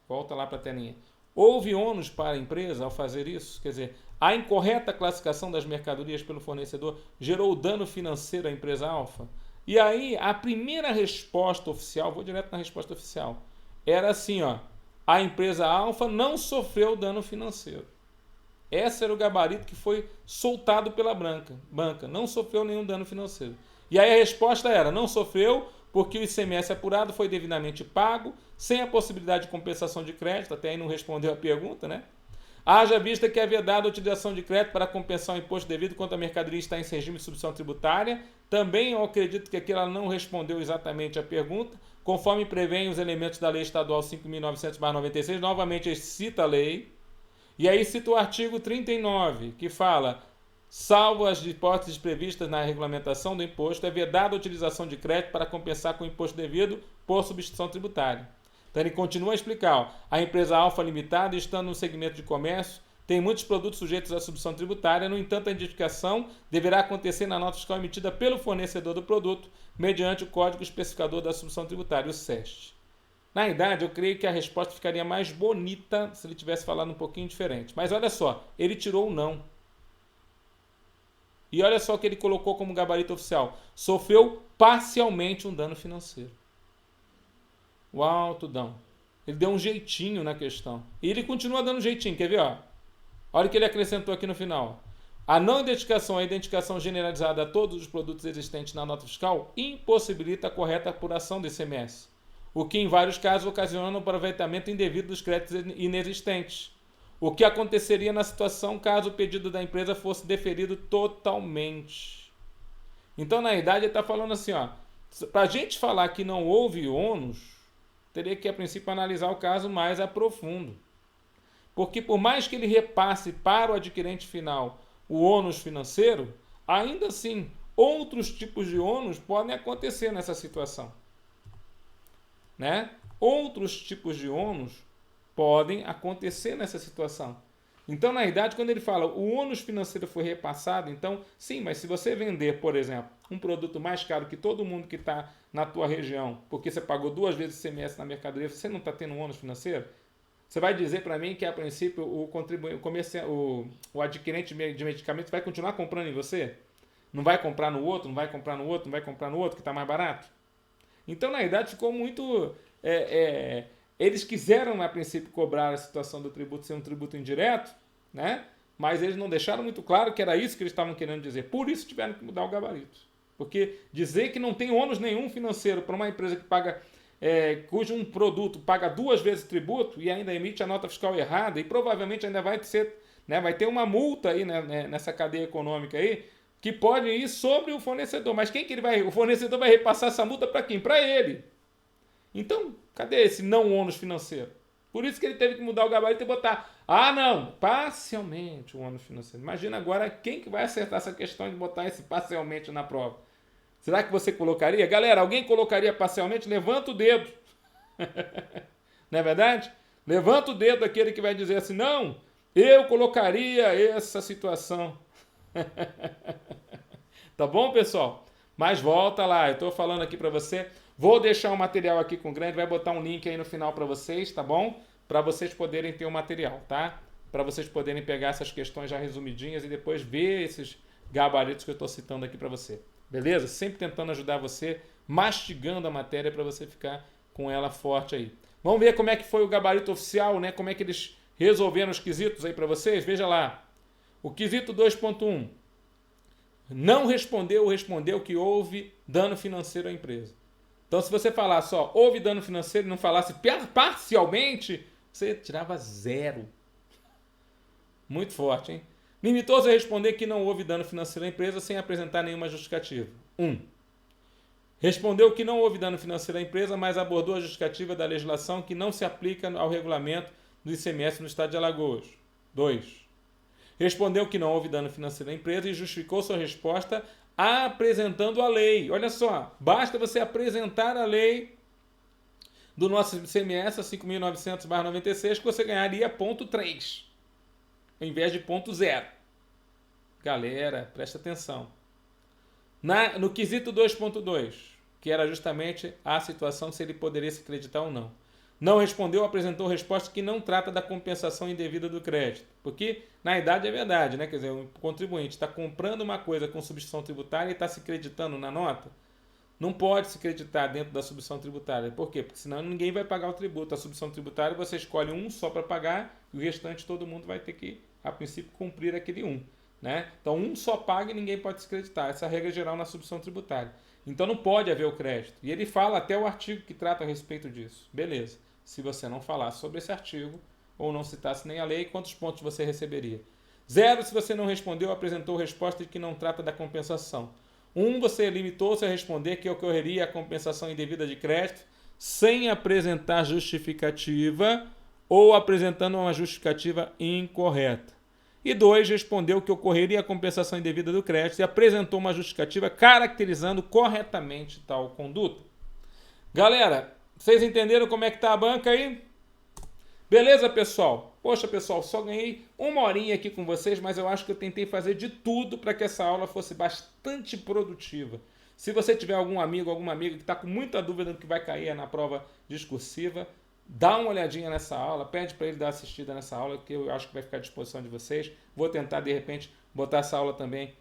volta lá para a telinha, houve ônus para a empresa ao fazer isso? Quer dizer, a incorreta classificação das mercadorias pelo fornecedor gerou dano financeiro à empresa Alfa? E aí, a primeira resposta oficial, vou direto na resposta oficial, era assim, ó, a empresa Alfa não sofreu dano financeiro. Esse era o gabarito que foi soltado pela banca, não sofreu nenhum dano financeiro. E aí a resposta era, não sofreu porque o ICMS apurado foi devidamente pago, sem a possibilidade de compensação de crédito, até aí não respondeu a pergunta, né? Haja vista que é vedada a utilização de crédito para compensar o imposto devido quando a mercadoria está em regime de substituição tributária. Também eu acredito que aqui ela não respondeu exatamente a pergunta, conforme prevêem os elementos da Lei Estadual 5.900/96, novamente cita a lei, e aí cita o artigo 39, que fala, salvo as hipóteses previstas na regulamentação do imposto, é vedada a utilização de crédito para compensar com o imposto devido por substituição tributária. Então ele continua a explicar, a empresa Alfa Limitada, estando no segmento de comércio, tem muitos produtos sujeitos à substituição tributária, no entanto a identificação deverá acontecer na nota fiscal emitida pelo fornecedor do produto, mediante o Código Especificador da Substituição Tributária, o CEST. Na verdade, eu creio que a resposta ficaria mais bonita se ele tivesse falado um pouquinho diferente. Mas olha só, ele tirou o não. E olha só o que ele colocou como gabarito oficial. Sofreu parcialmente um dano financeiro. Uau, tudão. Ele deu um jeitinho na questão. E ele continua dando jeitinho, quer ver? Ó? Olha o que ele acrescentou aqui no final. A não identificação, a identificação generalizada a todos os produtos existentes na nota fiscal impossibilita a correta apuração do ICMS, o que em vários casos ocasiona o aproveitamento indevido dos créditos inexistentes. O que aconteceria na situação caso o pedido da empresa fosse deferido totalmente. Então, na verdade, ele está falando assim, ó, para a gente falar que não houve ônus, teria que, a princípio, analisar o caso mais a profundo. Porque por mais que ele repasse para o adquirente final o ônus financeiro, ainda assim, outros tipos de ônus podem acontecer nessa situação. Né? Outros tipos de ônus podem acontecer nessa situação. Então, na verdade, quando ele fala o ônus financeiro foi repassado, então, sim, mas se você vender, por exemplo, um produto mais caro que todo mundo que está na tua região, porque você pagou 2 vezes ICMS na mercadoria, você não está tendo um ônus financeiro? Você vai dizer para mim que, a princípio, o adquirente de medicamentos vai continuar comprando em você? Não vai comprar no outro, não vai comprar no outro, não vai comprar no outro, que está mais barato? Então, na verdade, ficou muito... eles quiseram, a princípio, cobrar a situação do tributo ser um tributo indireto, né? Mas eles não deixaram muito claro que era isso que eles estavam querendo dizer. Por isso tiveram que mudar o gabarito. Porque dizer que não tem ônus nenhum financeiro para uma empresa que paga, cujo um produto paga 2 vezes tributo e ainda emite a nota fiscal errada e provavelmente ainda vai ser, né, vai ter uma multa aí, né, nessa cadeia econômica aí, que pode ir sobre o fornecedor. Mas quem que ele vai? O fornecedor vai repassar essa multa para quem? Para ele. Então, cadê esse não ônus financeiro? Por isso que ele teve que mudar o gabarito e botar, não, parcialmente o ônus financeiro. Imagina agora quem que vai acertar essa questão de botar esse parcialmente na prova. Será que você colocaria? Galera, alguém colocaria parcialmente? Levanta o dedo. Não é verdade? Levanta o dedo aquele que vai dizer assim, não, eu colocaria essa situação. Tá bom, pessoal? Mas volta lá, eu estou falando aqui para você. Vou deixar o material aqui com o Grande, vai botar um link aí no final para vocês, tá bom? Para vocês poderem ter o material, tá? Para vocês poderem pegar essas questões já resumidinhas e depois ver esses gabaritos que eu estou citando aqui para você. Beleza? Sempre tentando ajudar você, mastigando a matéria para você ficar com ela forte aí. Vamos ver como é que foi o gabarito oficial, né? Como é que eles resolveram os quesitos aí para vocês? Veja lá. O quesito 2.1. Não respondeu que houve dano financeiro à empresa. Então, se você falar só houve dano financeiro e não falasse parcialmente, você tirava 0. Muito forte, hein? Limitou-se a responder que não houve dano financeiro à empresa sem apresentar nenhuma justificativa. 1. Respondeu que não houve dano financeiro à empresa, mas abordou a justificativa da legislação que não se aplica ao regulamento do ICMS no estado de Alagoas. 2. Respondeu que não houve dano financeiro à empresa e justificou sua resposta apresentando a lei. Olha só, basta você apresentar a lei do nosso ICMS, a 5.900/96, que você ganharia ponto 3, ao invés de ponto 0. Galera, presta atenção. No quesito 2.2, que era justamente a situação se ele poderia se acreditar ou não. Não respondeu, apresentou resposta que não trata da compensação indevida do crédito. Porque, na verdade, é verdade, né? Quer dizer, o contribuinte está comprando uma coisa com substituição tributária e está se creditando na nota. Não pode se creditar dentro da substituição tributária. Por quê? Porque senão ninguém vai pagar o tributo. A substituição tributária você escolhe um só para pagar e o restante todo mundo vai ter que, a princípio, cumprir aquele um. Né? Então, um só paga e ninguém pode se creditar. Essa é a regra geral na substituição tributária. Então, não pode haver o crédito. E ele fala até o artigo que trata a respeito disso. Beleza. Se você não falasse sobre esse artigo ou não citasse nem a lei, quantos pontos você receberia? 0 se você não respondeu ou apresentou resposta de que não trata da compensação. 1, você limitou-se a responder que ocorreria a compensação indevida de crédito sem apresentar justificativa ou apresentando uma justificativa incorreta. E 2, respondeu que ocorreria a compensação indevida do crédito e apresentou uma justificativa caracterizando corretamente tal conduta. Galera, vocês entenderam como é que tá a banca aí? Beleza, pessoal? Poxa, pessoal, só ganhei 1 horinha aqui com vocês, mas eu acho que eu tentei fazer de tudo para que essa aula fosse bastante produtiva. Se você tiver algum amigo, alguma amiga que está com muita dúvida do que vai cair na prova discursiva, dá uma olhadinha nessa aula, pede para ele dar assistida nessa aula, que eu acho que vai ficar à disposição de vocês. Vou tentar, de repente, botar essa aula também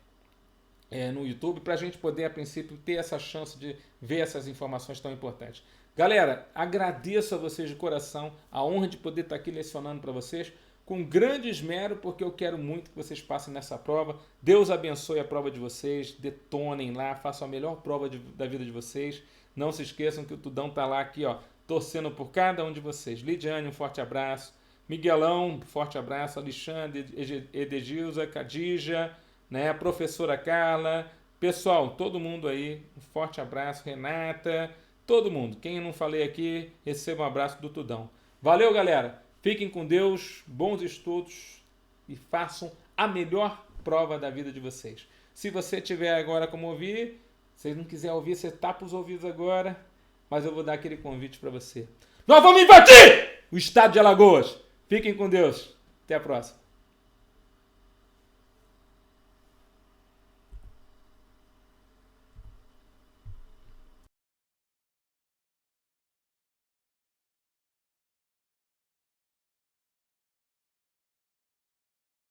no YouTube, para a gente poder, a princípio, ter essa chance de ver essas informações tão importantes. Galera, agradeço a vocês de coração a honra de poder estar aqui lecionando para vocês com grande esmero, porque eu quero muito que vocês passem nessa prova. Deus abençoe a prova de vocês, detonem lá, façam a melhor prova da vida de vocês. Não se esqueçam que o Tudão está lá aqui, ó, torcendo por cada um de vocês. Lidiane, um forte abraço. Miguelão, um forte abraço. Alexandre, Edegilza, Cadija, né, a professora Carla. Pessoal, todo mundo aí, um forte abraço. Renata, todo mundo. Quem eu não falei aqui, receba um abraço do Tudão. Valeu, galera. Fiquem com Deus, bons estudos e façam a melhor prova da vida de vocês. Se você tiver agora como ouvir, se não quiser ouvir, você tapa os ouvidos agora, mas eu vou dar aquele convite para você. Nós vamos invadir o estado de Alagoas. Fiquem com Deus. Até a próxima.